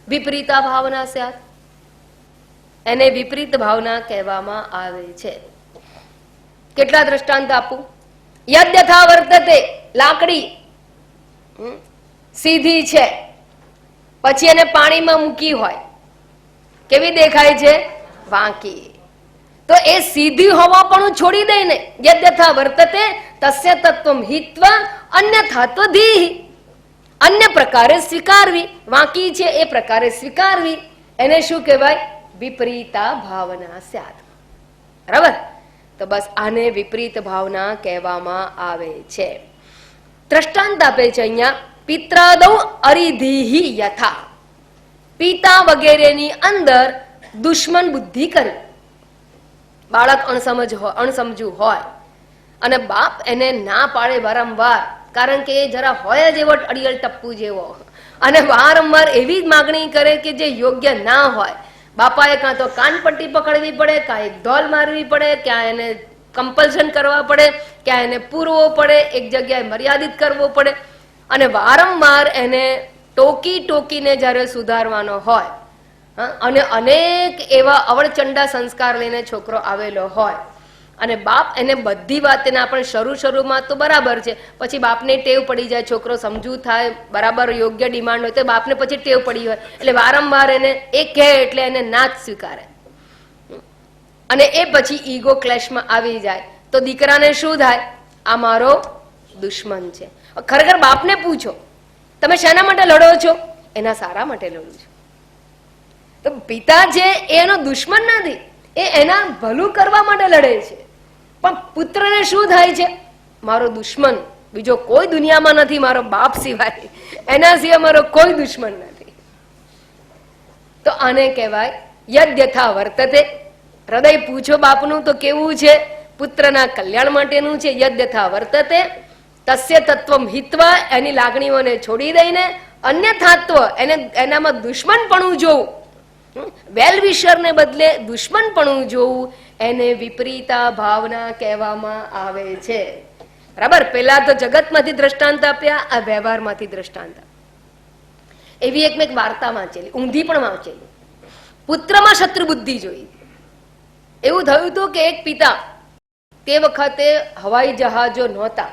વિપરીતા ભાવના સ્યાત. એને વિપરીત ભાવના કહેવામાં આવે છે. કેટલા દ્રષ્ટાંત આપું? યદ યથા વર્તતે, લાકડી સીધી છે, પછી એને પાણીમાં મૂકી હોય, કેવી દેખાય છે? વાંકી. તો એ સીધી હોવા પણ છોડી દઈને યદ યથા વર્તતે તસ્ય તત્વમ હિત્વા અન્યથાત્વધીહી, અન્ય પ્રકારે સ્વીકારવી. વાંકી છે એ પ્રકારે સ્વીકારવી. એને શું કહેવાય? વિપરીતા ભાવના સ્યાત. બરાબર? તો બસ આને વિપરીત ભાવના કહેવામાં આવે છે. દ્રષ્ટાંત આપે છે અહીંયા. પિત્રાદૌ અરિધીહી યથા, પિતા વગેરેની અંદર દુશ્મન બુદ્ધિ કરી. બાળક અણસમજુ હોય અને બાપ એને ના પાડે વારંવાર, કારણ કે એ જરા હોય જ એવો અડિયલ ટપ્પુ જેવો, અને વારંવાર એવી જ માગણી કરે કે જે યોગ્ય ના હોય. બાપાએ કાં તો કાનપટ્ટી પકડવી પડે, કાં એક ધોલ મારવી પડે, ક્યાં એને કમ્પલ્શન કરવા પડે, ક્યાં એને પૂરવો પડે, એક જગ્યાએ મર્યાદિત કરવો પડે, અને વારંવાર એને ટોકીને જ્યારે સુધારવાનો હોય, અને અનેક એવા અવળચંડા સંસ્કાર લઈને છોકરો આવેલો હોય, અને બાપ એને બધી વાત એને આપણે શરૂમાં તો બરાબર છે, પછી બાપને ટેવ પડી જાય, છોકરો સમજુ થાય, બરાબર યોગ્ય ડિમાન્ડ હોય તો બાપને પછી ટેવ પડી હોય, એટલે વારંવાર એને એ કહે એટલે એને ના જ સ્વીકારે, અને એ પછી ઈગો ક્લેશમાં આવી જાય. તો દીકરાને શું થાય? આ મારો દુશ્મન છે. ખરેખર બાપને પૂછો, તમે શેના માટે લડો છો? એના સારા માટે લડું છું. તો પિતા છે એનો દુશ્મન નથી, એ એના ભલું કરવા માટે લડે છે. પણ પુત્રને શું થાય છે? મારો દુશ્મન બીજો કોઈ દુનિયામાં નથી, મારો બાપ સિવાય, એના સિવાય મારો કોઈ દુશ્મન નથી. તો આને કહેવાય યદ યથા વર્તતે. હૃદય પૂછો બાપનું તો કેવું છે? પુત્રના કલ્યાણ માટેનું છે. યદ યથા વર્તતે તસ્ય તત્વમ હિત્વા, એની લાગણીઓને છોડી દઈને અન્યથાત્વ, એનામાં દુશ્મનપણું જોવું, વેલવિશરને બદલે દુશ્મનપણું જોવું, એને વિપરીતા ભાવના કહેવામાં આવે છે. બરાબર? પેલા તો જગતમાંથી દ્રષ્ટાંત આપ્યા, આ વ્યવહારમાંથી દ્રષ્ટાંત. એવી એક વાર્તા વાંચેલી, ઊંધી પણ વાંચેલી. પુત્રમાં શત્રુ બુદ્ધિ જોઈ. એવું થયું હતું કે એક પિતા, તે વખતે હવાઈ જહાજો નહોતા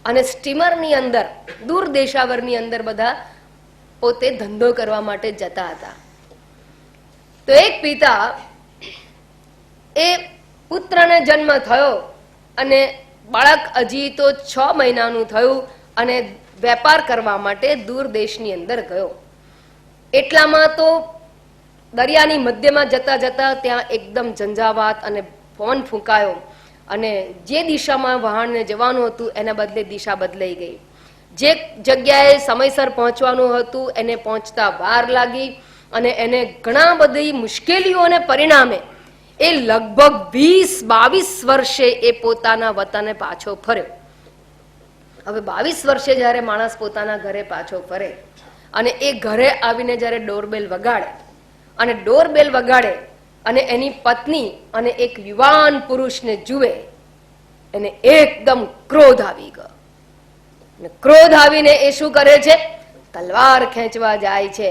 અને સ્ટીમરની અંદર, દૂર દેશાવરની અંદર બધા પોતે ધંધો કરવા માટે જતા હતા. તો એક પિતા, એ પુત્રને જન્મ થયો અને બાળક હજી તો 6 મહિનાનું થયું અને વેપાર કરવા માટે દૂર દેશની અંદર ગયો. એટલામાં તો દરિયાની મધ્યમાં જતા જતા ત્યાં એકદમ ઝંઝાવાત અને ફોન ફૂંકાયો, અને જે દિશામાં વહાણને જવાનું હતું એના બદલે દિશા બદલાઈ ગઈ. જે જગ્યાએ સમયસર પહોંચવાનું હતું એને પહોંચતા વાર લાગી, અને એને ઘણા બધી મુશ્કેલીઓને પરિણામે એ લગભગ 20-22 વર્ષે એ પોતાના વતને પાછો ફર્યો. હવે 22 વર્ષે જ્યારે માણસ પોતાના ઘરે પાછો ફરે અને એ ઘરે આવીને જ્યારે ડોરબેલ વગાડે અને ડોરબેલ વગાડે અને એની પત્ની અને એક યુવાન પુરુષને જુએ, એને એકદમ ક્રોધ આવી ગયો. ક્રોધ આવીને એ શું કરે છે? તલવાર ખેંચવા જાય છે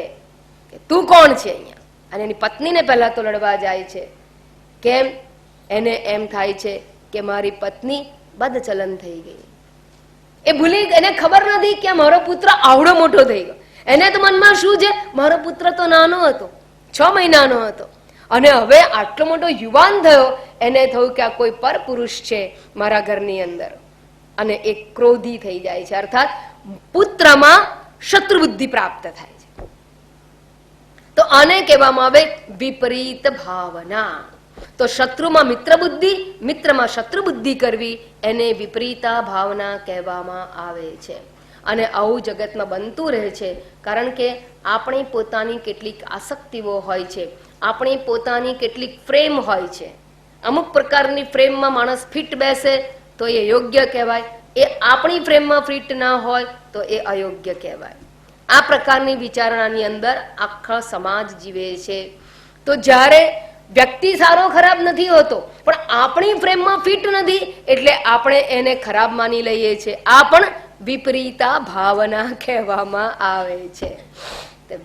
કે તું કોણ છે અહીંયા, અને એની પત્નીને પહેલા તો લડવા જાય છે. કેમ? એને એમ થાય છે કે મારી પત્ની બદચલન થઈ ગઈ. એ ભૂલી, એને ખબર નથી કે મારો પુત્ર આવડો મોટો થઈ ગયો. એને તો મનમાં શું છે, મારો પુત્ર તો નાનો હતો, 6 મહિનાનો હતો, અને હવે આટલો મોટો યુવાન થયો. એને થયું કે આ કોઈ પર પુરુષ છે મારા ઘરની અંદર, અને એ ક્રોધી થઈ જાય છે. અર્થાત પુત્રમાં શત્રુબુદ્ધિ પ્રાપ્ત થાય છે. તો આને કહેવામાં આવે વિપરીત ભાવના. તો શત્રુમાં મિત્ર બુદ્ધિ, મિત્રમાં શત્રુ બુદ્ધિ કરવી, એને વિપરીતા ભાવના કહેવામાં આવે છે. અને આવું જગતમાં બનતું રહે છે, કારણ કે આપણી પોતાની કેટલીક આસક્તિઓ હોય છે, આપણી પોતાની કેટલીક ફ્રેમ હોય છે. અમુક પ્રકારની ફ્રેમમાં માણસ ફિટ બેસે તો એ યોગ્ય કહેવાય, એ આપણી ફ્રેમમાં ફિટ ના હોય તો એ અયોગ્ય કહેવાય. આ પ્રકારની વિચારણાની અંદર આખા સમાજ જીવે છે. તો જ્યારે વ્યક્તિ સારો ખરાબ નથી હોતો, પણ આપણી ફ્રેમમાં ફિટ નથી એટલે આપણે એને ખરાબ માની લઈએ છીએ. આ પણ વિપરીતા ભાવના કહેવામાં આવે છે.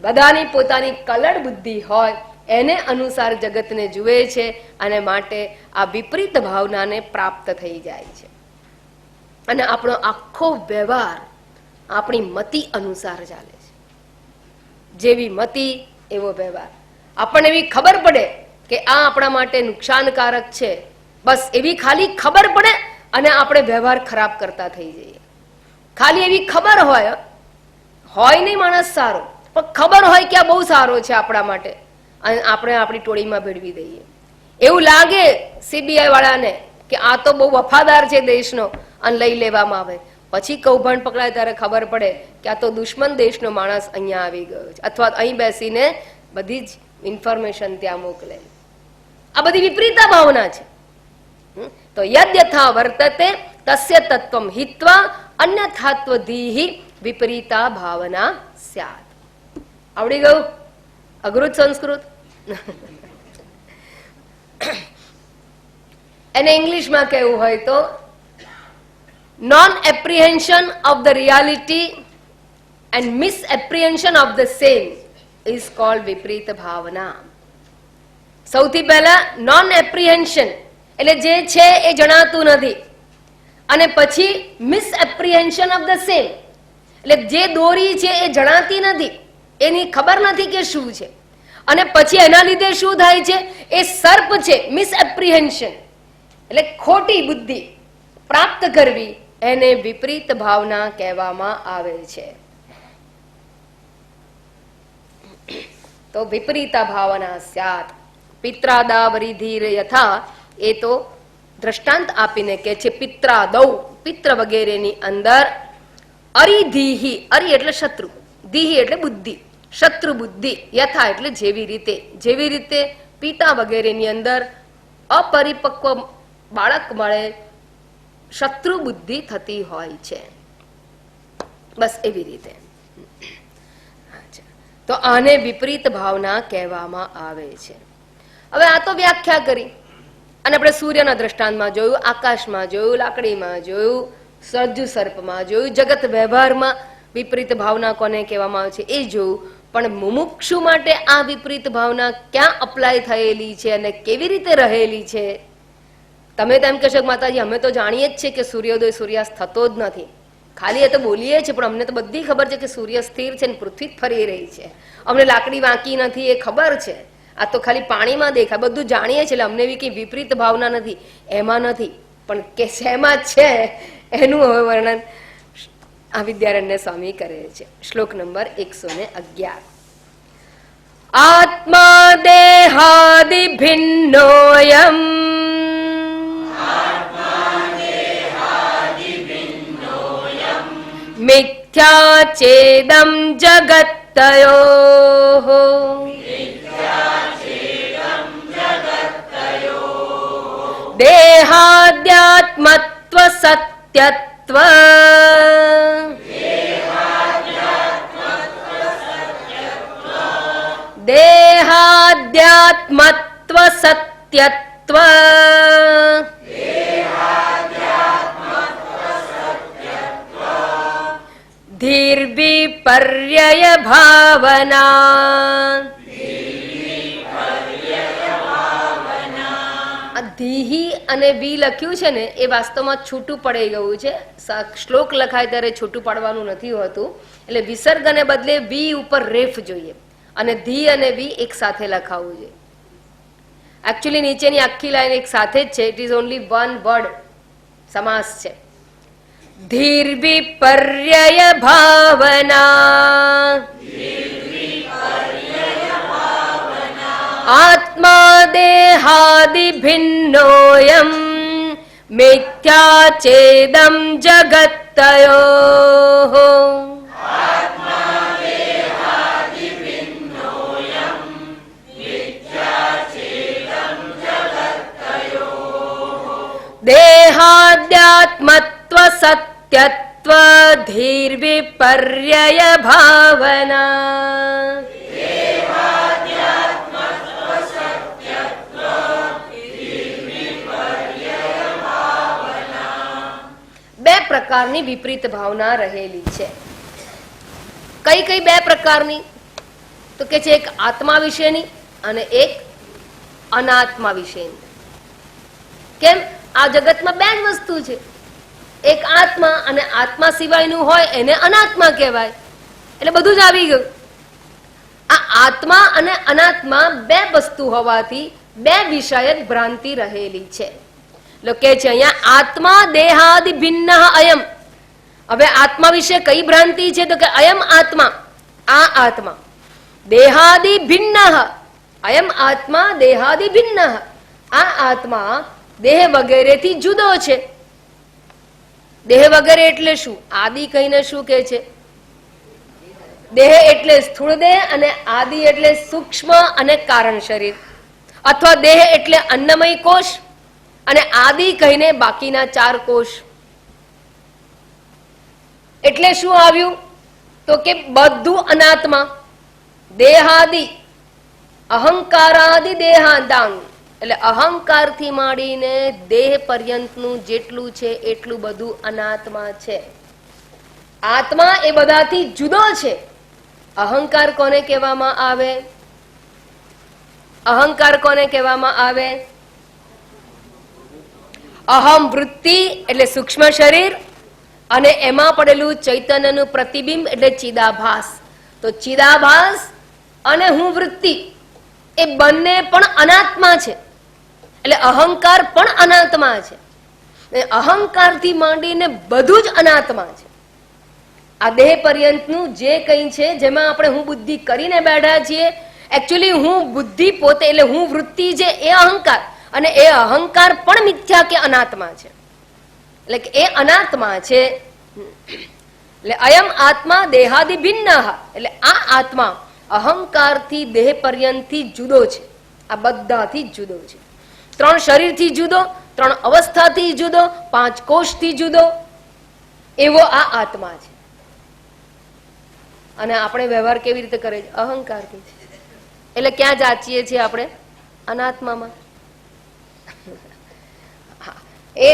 બધાની પોતાની કલડ બુદ્ધિ હોય એને અનુસાર જગતને જુએ છે, અને માટે આ વિપરીત ભાવનાને પ્રાપ્ત થઈ જાય છે. અને આપણો આખો વ્યવહાર આપણી મતિ અનુસાર ચાલે છે. જેવી મતિ એવો વ્યવહાર. આપણને એવી ખબર પડે કે આ આપણા માટે નુકસાનકારક છે, બસ એવી ખાલી ખબર પડે અને આપણે વ્યવહાર ખરાબ કરતા થઈ જઈએ. ખાલી એવી ખબર હોય નહીં માણસ સારો, પણ ખબર હોય કે આ બહુ સારો છે આપણા માટે, અને આપણે આપણી ટોળીમાં ભેળવી દઈએ. એવું લાગે સીબીઆઈ વાળાને કે આ તો બહુ વફાદાર છે દેશનો, અને લઈ લેવામાં આવે. પછી કૌભાંડ પકડાય ત્યારે ખબર પડે કે આ તો દુશ્મન દેશનો માણસ અહીંયા આવી ગયો છે, અથવા અહીં બેસીને બધી જ ઇન્ફોર્મેશન ત્યાં મોકલે. આ બધી વિપરીતા ભાવના છે. તો યદ્યથા વર્તતે તસ્ય તત્વમ હિત્વા અન્યથાત્વધીહિ વિપરીતા ભાવના સ્યાત. આવડી ગયું? અઘરું સંસ્કૃત. એને ઇંગ્લિશમાં કહેવું હોય તો non apprehension of the reality and misapprehension of the same is called વિપરીત ભાવના. સૌથી પહેલા નોન એપ્રિહેન્શન એટલે જે છે એ જણાતું નથી, અને પછી મિસએપ્રિહેન્શન ઓફ ધ સેમ એટલે જે દોરી છે એ જણાતી નથી, એની ખબર નથી કે શું છે, અને પછી એના લીધે શું થાય છે, એ સર્પ છે. મિસએપ્રિહેન્શન એટલે ખોટી બુદ્ધિ પ્રાપ્ત કરવી, એને વિપરીત ભાવના કહેવામાં આવે છે. તો વિપરીતા ભાવના સ્યાત. પિત્રાદાવરીધીર યથા, એ તો દ્રષ્ટાંત આપીને કે છે પિત્રાદૌ, પિત્ર વગેરેની અંદર અરિધીહી, અરિ એટલે શત્રુ, દીહી એટલે બુદ્ધિ, શત્રુ બુદ્ધિ, યથા એટલે જેવી રીતે પિતા વગેરેની અંદર અપરિપક્વ બાળક મળે શત્રુ બુદ્ધિ થતી હોય છે, બસ એવી રીતે. તો આને વિપરીત ભાવના કહેવામાં આવે છે. હવે આ તો વ્યાખ્યા કરી, અને આપણે સૂર્યના દ્રષ્ટાંતમાં જોયું, આકાશમાં જોયું, લાકડીમાં જોયું, સર્જુ સર્પમાં જોયું, જગત વ્યવહારમાં વિપરીત ભાવના કોને કહેવામાં આવે છે એ જોયું. પણ મુમુક્ષુ માટે આ વિપરીત ભાવના ક્યાં અપ્લાય થયેલી છે અને કેવી રીતે રહેલી છે? તમે તો એમ કહેશો કે માતાજી અમે તો જાણીએ જ છે કે સૂર્યોદય સૂર્યાસ્ત થતો જ નથી, ખાલી એ તો બોલીએ છીએ, પણ અમને તો બધી ખબર છે કે સૂર્ય સ્થિર છે ને પૃથ્વી ફરી રહી છે. અમને લાકડી વાંકી નથી એ ખબર છે, આ તો ખાલી પાણીમાં દેખાય, બધું જાણીએ છીએ, એટલે અમને એવી કઈ વિપરીત ભાવના નથી. એમાં નથી, પણ કે શેમાં છે એનું હવે વર્ણન આ વિદ્યારણ્ય સ્વામી કરે છે. શ્લોક નંબર 111. આત્મા દેહાદિ ભિન્નોયમ મિથ્યા ચેદમ જગત્તયોઃ. દેહાદ્યાત્મત્વ સત્યત્વ દેહાદ્યાત્મત્વ સત્યત્વ ધીર્વિપર્યય ભાવના. ધીહી અને વી લખ્યું છે ને એ વાસ્તવમાં છૂટું પડી ગયું છે. શ્લોક લખાય ત્યારે છૂટું પાડવાનું નથી હોતું, એટલે વિસર્ગને બદલે વી ઉપર રેફ જોઈએ અને ધી અને વી એક સાથે લખાવવું જોઈએ. એકચ્યુઅલી નીચેની આખી લાઈન એક સાથે જ છે. It is only one word સમાસ છે. ધીર્વિપર્યય ભાવના આત્મા દેહાદિ ભિન્નોયમ મિથ્યા ચેદમ જગત્તયોઃ. દેહાદ્યાત્મત્વ સત્યત્વ ધીર્વિપર્યય ભાવના. બે પ્રકારની વિપરીત ભાવના રહેલી છે. કઈ કઈ બે પ્રકારની? તો કે છે એક આત્મા વિશેની અને એક અનાત્મા વિશેની. કેમ? આ જગતમાં બે જ વસ્તુ છે, એક આત્મા અને આત્મા સિવાયનું હોય એને અનાત્મા કહેવાય. એટલે બધું જ આવી ગયું. આ આત્મા અને અનાત્મા બે વસ્તુ હોવાથી બે વિષયક ભ્રાંતિ રહેલી છે. કે છે અહીંયા આત્મા દેહાદિ ભિન્ન અયમ. હવે આત્મા વિશે કઈ ભ્રાંતિ છે? તો કે અયમ આત્મા, આ આત્મા દેહાદિ ભિન્ન, અયમ આત્મા દેહાદિ ભિન્ન, આ આત્મા દેહ વગેરેથી જુદો છે. દેહ વગેરે એટલે શું? આદિ કહીને શું કે છે? દેહ એટલે સ્થૂળ દેહ અને આદિ એટલે સૂક્ષ્મ અને કારણ શરીર, અથવા દેહ એટલે અન્નમય કોષ અને આદિ કહીને બાકીના 4 કોષ. એટલે શું આવ્યું? તો કે બધું અનાત્મા. દેહાદિ અહંકારાદિ દેહાદાંગ, એટલે અહંકારથી માંડીને દેહ પર્યંતનું જેટલું છે એટલું બધું અનાત્મા છે. આત્મા એ બધાથી જુદો છે. અહંકાર કોને કહેવામાં આવે? અહંકાર કોને કહેવામાં આવે? અહમ વૃત્તિ એટલે સૂક્ષ્મ શરીર અને એમાં પડેલું ચૈતન્યનું પ્રતિબિંબ એટલે ચિદાભાસ. તો ચિદાભાસ અને હું વૃત્તિ એ બંને પણ અનાત્મા છે. એટલે અહંકાર પણ અનાત્મા છે. અહંકારથી માંડીને બધું જ અનાત્મા છે. આ દેહ પર્યંતનું જે કંઈ છે જેમાં આપણે હું બુદ્ધિ કરીને બેઠા છીએ, એકચ્યુઅલી હું બુદ્ધિ પોતે એટલે હું વૃત્તિ છે એ અહંકાર, અને એ અહંકાર પણ મિથ્યા કે અનાત્મા છે. એટલે કે એ અનાત્મા છે. એટલે અયમ આત્મા દેહાદિ ભિન્ન, એટલે આ આત્મા અહંકારથી દેહ પર્યંતથી જુદો છે. આ બધાથી જુદો છે. 3 શરીરથી જુદો, 3 અવસ્થાથી જુદો, 5 કોષથી જુદો, એવો આ આત્મા છે. અને આપણે વ્યવહાર કેવી રીતે કરે છે? અહંકારથી. એટલે ક્યાં જાચીએ છીએ આપણે? અનાત્મામાં. એ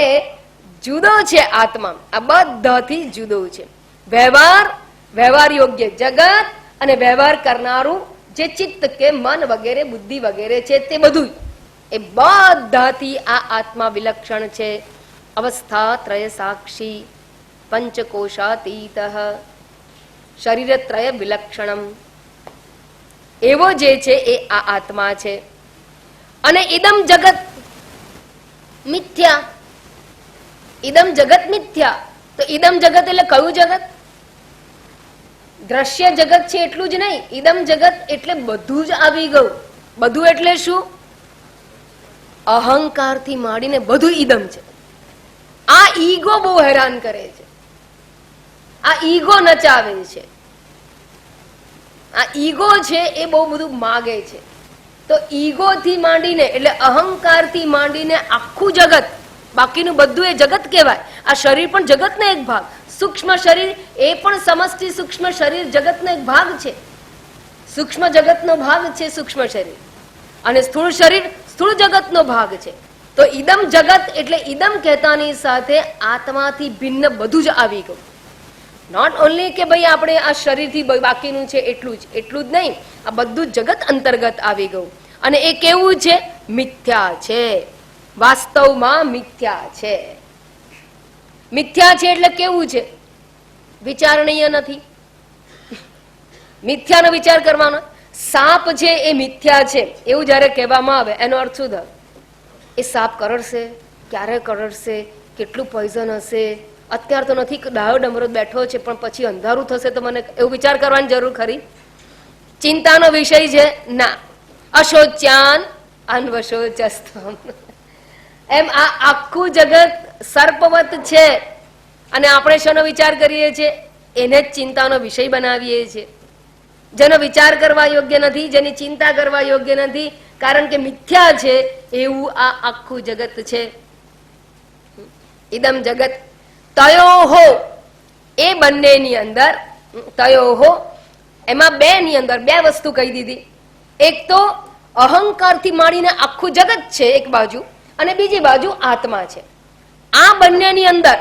જુદો છે આત્મા, આ બધાથી જુદો છે. વ્યવહાર યોગ્ય જગત અને વ્યવહાર કરનારું જે ચિત્ત કે મન વગેરે બુદ્ધિ વગેરે છે તે બધું એ બધાથી આ આત્મા વિલક્ષણ છે. અવસ્થા ત્રય સાક્ષી પંચકોશાતીત શરીરત્રય વિલક્ષણમ, એવો જે છે એ આ આત્મા છે. અને ઇદમ જગત મિથ્યા. ઇદમ જગત મિથ્યા. તો ઇદમ જગત એટલે કયું જગત? દ્રશ્ય જગત છે એટલું જ નહીં, ઇદમ જગત એટલે બધું જ આવી ગયું. બધું એટલે શું? અહંકારથી માંડીને બધું ઇદમ છે. આ ઈગો બહુ હેરાન કરે છે. આ ઈગો નચાવે છે. આ ઈગો છે એ બહુ બધું માગે છે. તો ઈગોથી માંડીને એટલે અહંકારથી માંડીને આખું જગત, બાકીનું બધું એ જગત કહેવાય. આ શરીર પણ જગતનો એક ભાગ. સૂક્ષ્મ શરીર એ પણ સમષ્ટિ સૂક્ષ્મ શરીર જગતનો એક ભાગ છે. સૂક્ષ્મ જગતનો ભાગ છે સૂક્ષ્મ શરીર, અને સ્થૂળ શરીર સ્થૂળ જગતનો ભાગ છે. તો ઇદમ જગત એટલે ઇદમ કહેતાની સાથે આત્માથી ભિન્ન બધું જ આવી ગયું. નોટ ઓનલી કે ભાઈ આપણે આ શરીરથી બાકીનું છે એટલું જ નહીં, આ બધું જગત અંતર્ગત આવી ગયું. અને એ કેવું છે? મિથ્યા છે. વાસ્તવમાં મિથ્યા છે. મિથ્યા છે એટલે કેવું છે? વિચારણીય નથી. મિથ્યાનો વિચાર કરવાનો. સાપ છે એ મિથ્યા છે એવું જયારે કહેવામાં આવે એનો અર્થ શું થાય? એ સાપ કરડશે, ક્યારે કરડશે, કેટલું પોઈઝન હશે, અત્યારે તો નથી, ડાયો ડમરો બેઠો છે, પણ પછી અંધારું થશે તો મને એવું વિચાર કરવાની જરૂર ખરી? ચિંતાનો વિષય છે ના. અશોચ્યાન અન્વશોચસ્ત્વમ. એમ આ આખું જગત સર્પવત છે, અને આપણે શેનો વિચાર કરીએ છીએ? એને જ ચિંતાનો વિષય બનાવીએ છીએ. જેનો વિચાર કરવા યોગ્ય નથી, જેની ચિંતા કરવા યોગ્ય નથી, કારણ કે મિથ્યા છે એવું આ આખું જગત છે. ઇદમ જગત તયોહો, એ બંનેની અંદર તયોહો, એમાં બે ની અંદર બે વસ્તુ કહી દીધી. એક તો અહંકારથી માંડીને આખું જગત છે એક બાજુ, અને બીજી બાજુ આત્મા છે. આ બંનેની અંદર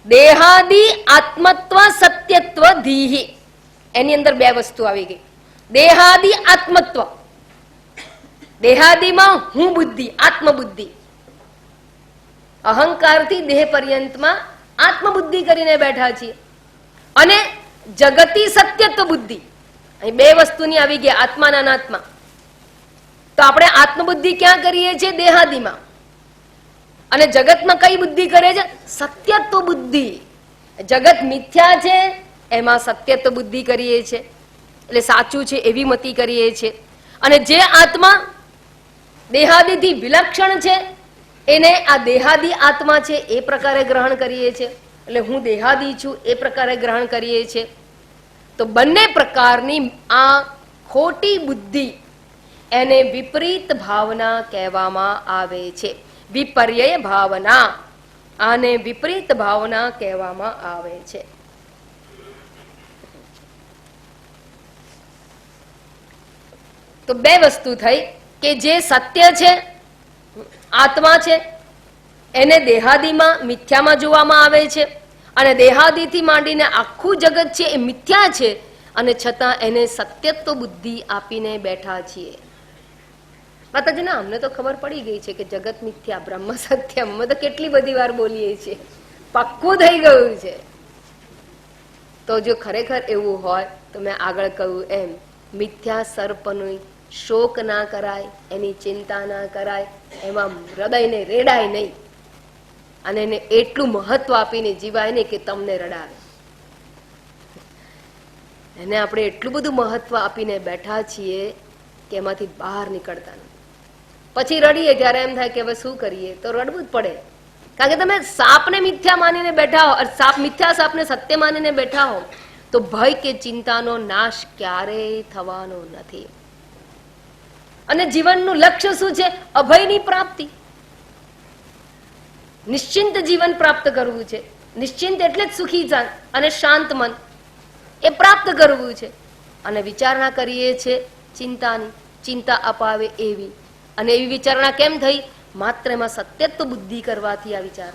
દેહાદિ આત્મત્વ સત્યત્વ ધીહી, એની અંદર બે વસ્તુ આવી ગઈ. દેહાદિ આત્મત્વ, દેહાદિમાં હું બુદ્ધિ, આત્મબુદ્ધિ. અહંકારથી દેહ પર્યંતમાં આત્મબુદ્ધિ કરીને બેઠા છીએ. અને જગતી સત્યત્વ બુદ્ધિ, અહીં બે વસ્તુની આવી ગઈ, આત્મા અને અનાત્મા. તો આપણે આત્મબુદ્ધિ ક્યાં કરીએ છીએ? દેહાદિમાં. અને જગતમાં કઈ બુદ્ધિ કરે છે? સત્યત્વ બુદ્ધિ. જગત મિથ્યા છે એમાં સત્યત્વ બુદ્ધિ કરીએ છીએ, એટલે સાચું છે એવી મતિ કરીએ છીએ. અને જે આત્મા દેહાદિથી વિલક્ષણ છે એને આ દેહાદી આત્મા છે એ પ્રકારે ગ્રહણ કરીએ છીએ. એટલે હું દેહાદી છું એ પ્રકારે ગ્રહણ કરીએ છીએ. તો બંને પ્રકારની આ ખોટી બુદ્ધિ, એને વિપરીત ભાવના કહેવામાં આવે છે. વિપર્યય ભાવના, આને વિપરીત ભાવના કહેવામાં આવે છે. તો બે વસ્તુ થઈ કે જે સત્ય છે, આત્મા છે, એને દેહાદીમાં મિથ્યામાં જોવામાં આવે છે, અને દેહાદીથી માંડીને આખું જગત છે એ મિથ્યા છે, અને છતાં એને સત્યત્વ બુદ્ધિ આપીને બેઠા છીએ. માતાજી ના, અમને તો ખબર પડી ગઈ છે કે જગત મિથ્યા, બ્રહ્મ સત્યમ. અમે તો કેટલી બધી વાર બોલીએ છીએ, પક્કું થઈ ગયું છે. તો જો ખરેખર એવું હોય તો મેં આગળ કહ્યું એમ, મિથ્યા સર્પનું શોક ના કરાય, એની ચિંતા ના કરાય, એમાં હૃદયને રેડાય નહીં, અને એને એટલું મહત્વ આપીને જીવાય નહીં કે તમને રડાવે. એને આપણે એટલું બધું મહત્વ આપીને બેઠા છીએ કે એમાંથી બહાર નીકળતા નથી. પછી રડીએ ત્યારે એમ થાય કે હવે શું કરીએ, તો રડવું જ પડે. કારણ કે તમે સાપને મિથ્યા માનીને બેઠા હો, સાપ મિથ્યા સાપને સત્ય માનીને બેઠા હો, તો ભય કે ચિંતાનો નાશ ક્યારેય થવાનો નથી. અને જીવનનું લક્ષ્ય શું છે? અભયની પ્રાપ્તિ. નિશ્ચિંત જીવન પ્રાપ્ત કરવું છે. નિશ્ચિંત એટલે જ સુખી અને શાંત મન, એ પ્રાપ્ત કરવું છે. અને વિચારણા કરીએ છીએ ચિંતાની, ચિંતા અપાવે એવી. અને એવી વિચારણા કેમ થઈ? માત્ર એમાં સત્યત્વ બુદ્ધિ કરવાથી આ વિચાર.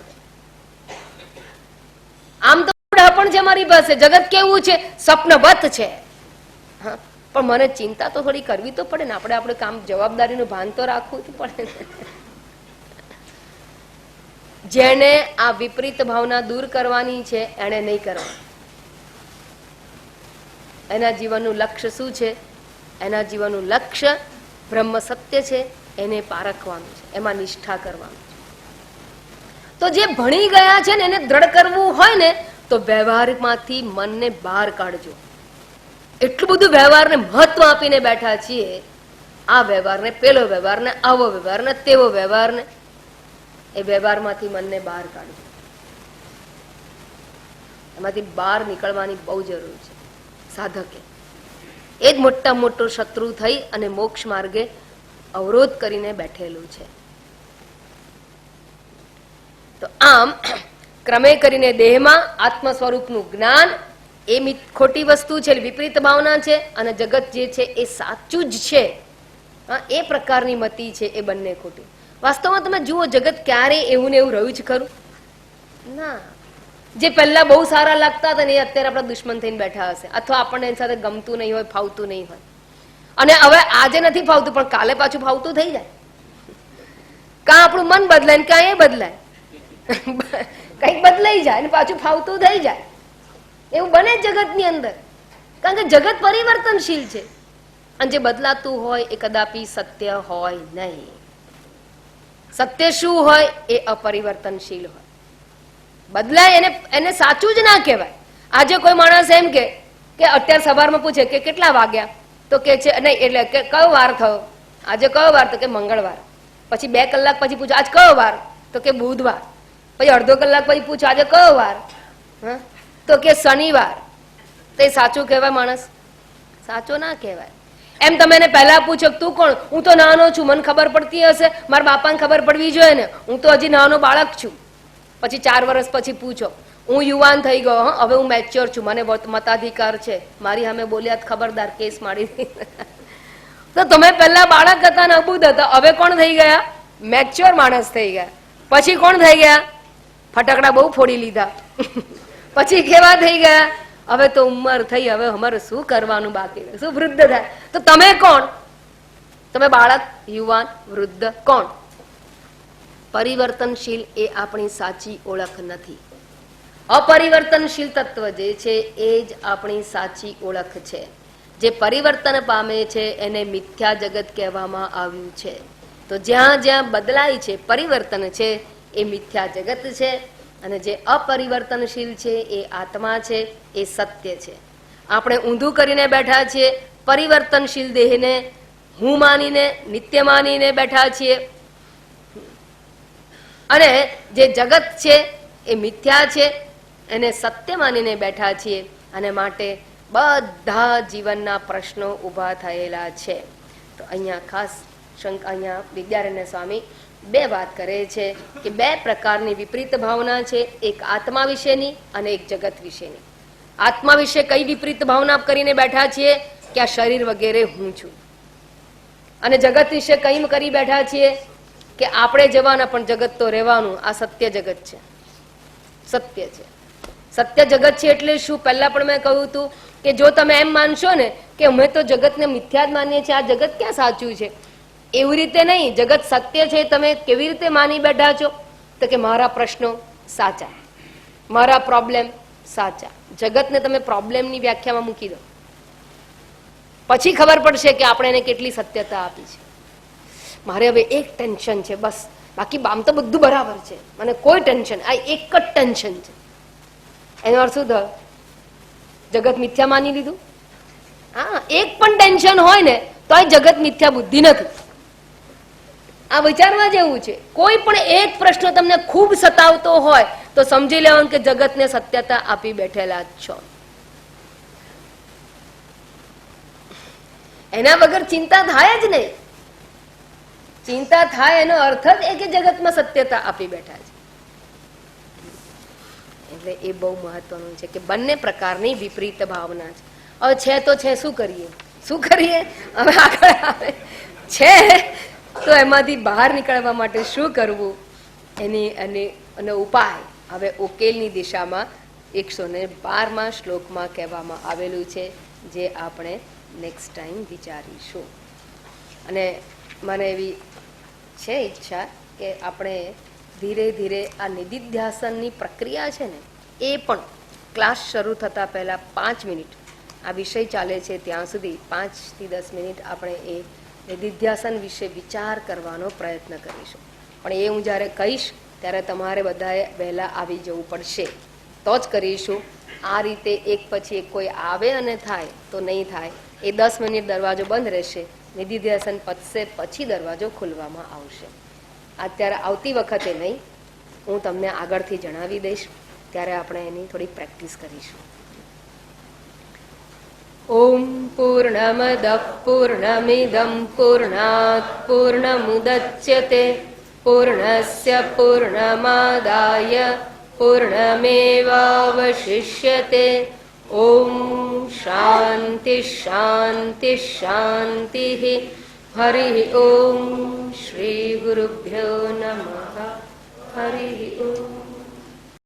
આમ તો પણ છે મારી પાસે, જગત કેવું છે? સ્વપ્નવત છે. પણ મને ચિંતા તો થોડી કરવી તો પડે ને, આપણે કામ જવાબદારીનું ભાન તો રાખવું તો પડે ને. જેને આ વિપરીત ભાવના દૂર કરવાની છે એને નહીં કરવાની. એના જીવનનું લક્ષ્ય શું છે? એના જીવનનું લક્ષ્ય બ્રહ્મ સત્ય છે, એને પારખવાનું છે, એમાં નિષ્ઠા કરવાનું છે. તો જે ભણી ગયા છે ને એને દ્રઢ કરવું હોય ને, તો વ્યવહારમાંથી મનને બહાર કાઢજો. એટલું બધું વ્યવહારને મહત્વ આપીને બેઠા છીએ, આ વ્યવહારને, પેલો વ્યવહારને, આવો વ્યવહારને, તેવો વ્યવહારને, એ વ્યવહારમાંથી મનને બહાર કાઢજો. એમાંથી બહાર નીકળવાની બહુ જરૂર છે સાધકે. એ જ મોટા મોટો શત્રુ થઈ અને મોક્ષ માર્ગે અવરોધ કરીને બેઠેલું છે. તો આમ ક્રમે કરીને દેહમાં આત્મ સ્વરૂપનું જ્ઞાન એ ખોટી વસ્તુ છે, વિપરીત ભાવના છે, અને જગત જે છે એ સાચું જ છે, એ પ્રકારની મતિ છે, એ બંને ખોટી. વાસ્તવમાં તમે જુઓ, જગત ક્યારેય એવું ને એવું રહ્યું જ ખરું? ના. જે પહેલા બહુ સારા લાગતા હતા ને એ અત્યારે આપણા દુશ્મન થઈને બેઠા હશે, અથવા આપણને એની સાથે ગમતું નહીં હોય, ફાવતું નહીં હોય. અને હવે આજે નથી ફાવતું પણ કાલે પાછું ફાવતું થઈ જાય. કાં આપણું મન બદલાય ને કાં એ બદલાય, કઈક બદલાઈ જાય અને પાછું ફાવતું થઈ જાય. એવું બને જગતની અંદર, કારણ કે જગત પરિવર્તનશીલ છે, અને જે બદલાતું હોય એ કદાપી સત્ય હોય નહીં. સત્ય શું હોય? એ અપરિવર્તનશીલ હોય. બદલાય એને સાચું જ ના કહેવાય. આજે કોઈ માણસ એમ કે અત્યારે સવારમાં પૂછે કે કેટલા વાગ્યા, તો કે છે નહીં, એટલે કે કયો વાર થયો, આજે કયો વાર, તો કે મંગળવાર. પછી 2 કલાક પછી પૂછો આજ કયો વાર, તો કે બુધવાર. પછી અડધો કલાક પછી પૂછો આજે કયો વાર, તો કે શનિવાર. તો એ સાચું કહેવાય? માણસ સાચો ના કહેવાય. એમ તમે એને પહેલા પૂછો તું કોણ? હું તો નાનો છું, મને ખબર પડતી હશે, મારા બાપાને ખબર પડવી જોઈએ ને, હું તો હજી નાનો બાળક છું. પછી 4 વર્ષ પછી પૂછો હું યુવાન થઈ ગયો, હવે હું મેચ્યોર છું, મને મતાધિકાર છે, મારી સામે બોલ્યા ખબરદાર, કેસ મારી દે. તો તમે પહેલા બાળક હતા ને અબૂદ હતા, હવે કોણ થઈ ગયા? મેચ્યોર માણસ થઈ ગયા. પછી કોણ થઈ ગયા? ફટાકડા બહુ ફોડી લીધા. પછી કેવા થઈ ગયા? હવે તો ઉંમર થઈ, હવે અમારે શું કરવાનું બાકી, શું વૃદ્ધ થાય. તો તમે કોણ? તમે બાળક, યુવાન, વૃદ્ધ, કોણ? પરિવર્તનશીલ એ આપણી સાચી ઓળખ નથી. અપરિવર્તનશીલ તત્વ જે છે એ જ આપણી સાચી ઓળખ છે. જે પરિવર્તન પામે છે એને મિથ્યા જગત કહેવામાં આવ્યું છે. તો જ્યાં જ્યાં બદલાય છે, પરિવર્તન છે, એ મિથ્યા જગત છે, અને જે અપરિવર્તનશીલ છે એ આત્મા છે, એ સત્ય છે. આપણે ઊંધું કરીને બેઠા છીએ, પરિવર્તનશીલ દેહને હું માનીને, નિત્ય માનીને બેઠા છીએ, અને જે જગત છે એ મિથ્યા છે એને સત્ય માનીને બેઠા છીએ. અને માટે બધા જીવનના પ્રશ્નો ઊભા થયેલા છે. તો અહીંયા ખાસ અહીંયા વિદ્યારણ્ય સ્વામી 2 વાત કરે છે કે 2 પ્રકારની વિપરીત ભાવના છે, એક આત્મા વિશેની અને એક જગત વિશેની. આત્મા વિશે કઈ વિપરીત ભાવના કરીને બેઠા છીએ કે આ શરીર વગેરે હું છું, અને જગત વિશે કઈ કરી બેઠા છીએ કે આપણે જવાના પણ જગત તો રહેવાનું. આ સત્ય જગત છે, સત્ય છે, સત્ય જગત છે. એટલે શું? પહેલા પણ મેં કહ્યું હતું કે જો તમે એમ માનશો ને કે અમે તો જગતને મિથ્યા જ માનીએ છીએ, આ જગત ક્યાં સાચું છે, એવી રીતે નહીં. જગત સત્ય છે, તમે કેવી રીતે માની બેઠા છો? તો કે મારા પ્રશ્નો સાચા, મારા પ્રોબ્લેમ સાચા. જગતને તમે પ્રોબ્લેમની વ્યાખ્યામાં મૂકી દો, પછી ખબર પડશે કે આપણે એને કેટલી સત્યતા આપી છે. મારે હવે એક ટેન્શન છે બસ, બાકી બામ તો બધું બરાબર છે, મને કોઈ ટેન્શન, આ એક જ ટેન્શન છે. એનો અર્થ શું થયો? જગત મિથ્યા માની લીધું. હા, એક પણ ટેન્શન હોય ને તો આ જગત મિથ્યા બુદ્ધિ નથી. આ વિચારવા જેવું છે. કોઈ પણ એક પ્રશ્ન તમને ખૂબ સતાવતો હોય તો સમજી લેવાનું કે જગતને સત્યતા આપી બેઠેલા જ છો. એના વગર ચિંતા થાય જ નહીં. ચિંતા થાય એનો અર્થ જ એ કે જગતમાં સત્યતા આપી બેઠા છે. એટલે એ બહુ મહત્વનું છે કે બંને પ્રકારની વિપરીત ભાવના છે. હવે છે તો છે, શું કરીએ? શું કરીએ? હવે આગળ આવે છે તો એમાંથી બહાર નીકળવા માટે શું કરવું એનો ઉપાય હવે ઉકેલની દિશામાં 112મા શ્લોકમાં કહેવામાં આવેલું છે, જે આપણે નેક્સ્ટ ટાઈમ વિચારીશું. અને મને એવી છે ઈચ્છા કે આપણે ધીરે ધીરે આ નિધિધ્યાસનની પ્રક્રિયા છે ને એ પણ ક્લાસ શરૂ થતાં પહેલાં 5 મિનિટ આ વિષય ચાલે છે ત્યાં સુધી 5 થી 10 મિનિટ આપણે એ નિધિધ્યાસન વિશે વિચાર કરવાનો પ્રયત્ન કરીશું. પણ એ હું જ્યારે કહીશ ત્યારે તમારે બધાએ વહેલા આવી જવું પડશે, તો જ કરીશું. આ રીતે એક પછી એક કોઈ આવે અને થાય તો નહીં થાય. એ 10 મિનિટ દરવાજો બંધ રહેશે, નિધિધ્યાસન પતશે પછી દરવાજો ખોલવામાં આવશે. અત્યારે આવતી વખતે નહીં, હું તમને આગળથી જણાવી દઈશ, ત્યારે આપણે એની થોડી પ્રેક્ટિસ કરીશું. ઓમ પૂર્ણમદઃ પૂર્ણમિદં પૂર્ણાત પૂર્ણમુદચ્યતે પૂર્ણસ્ય પૂર્ણમાદાય પૂર્ણમેવાવશિષ્યતે. ઓમ શાંતિ શાંતિ શાંતિ. હરિ ઓમ. શ્રી ગુરુભ્યો નમઃ. હરિ ઓમ.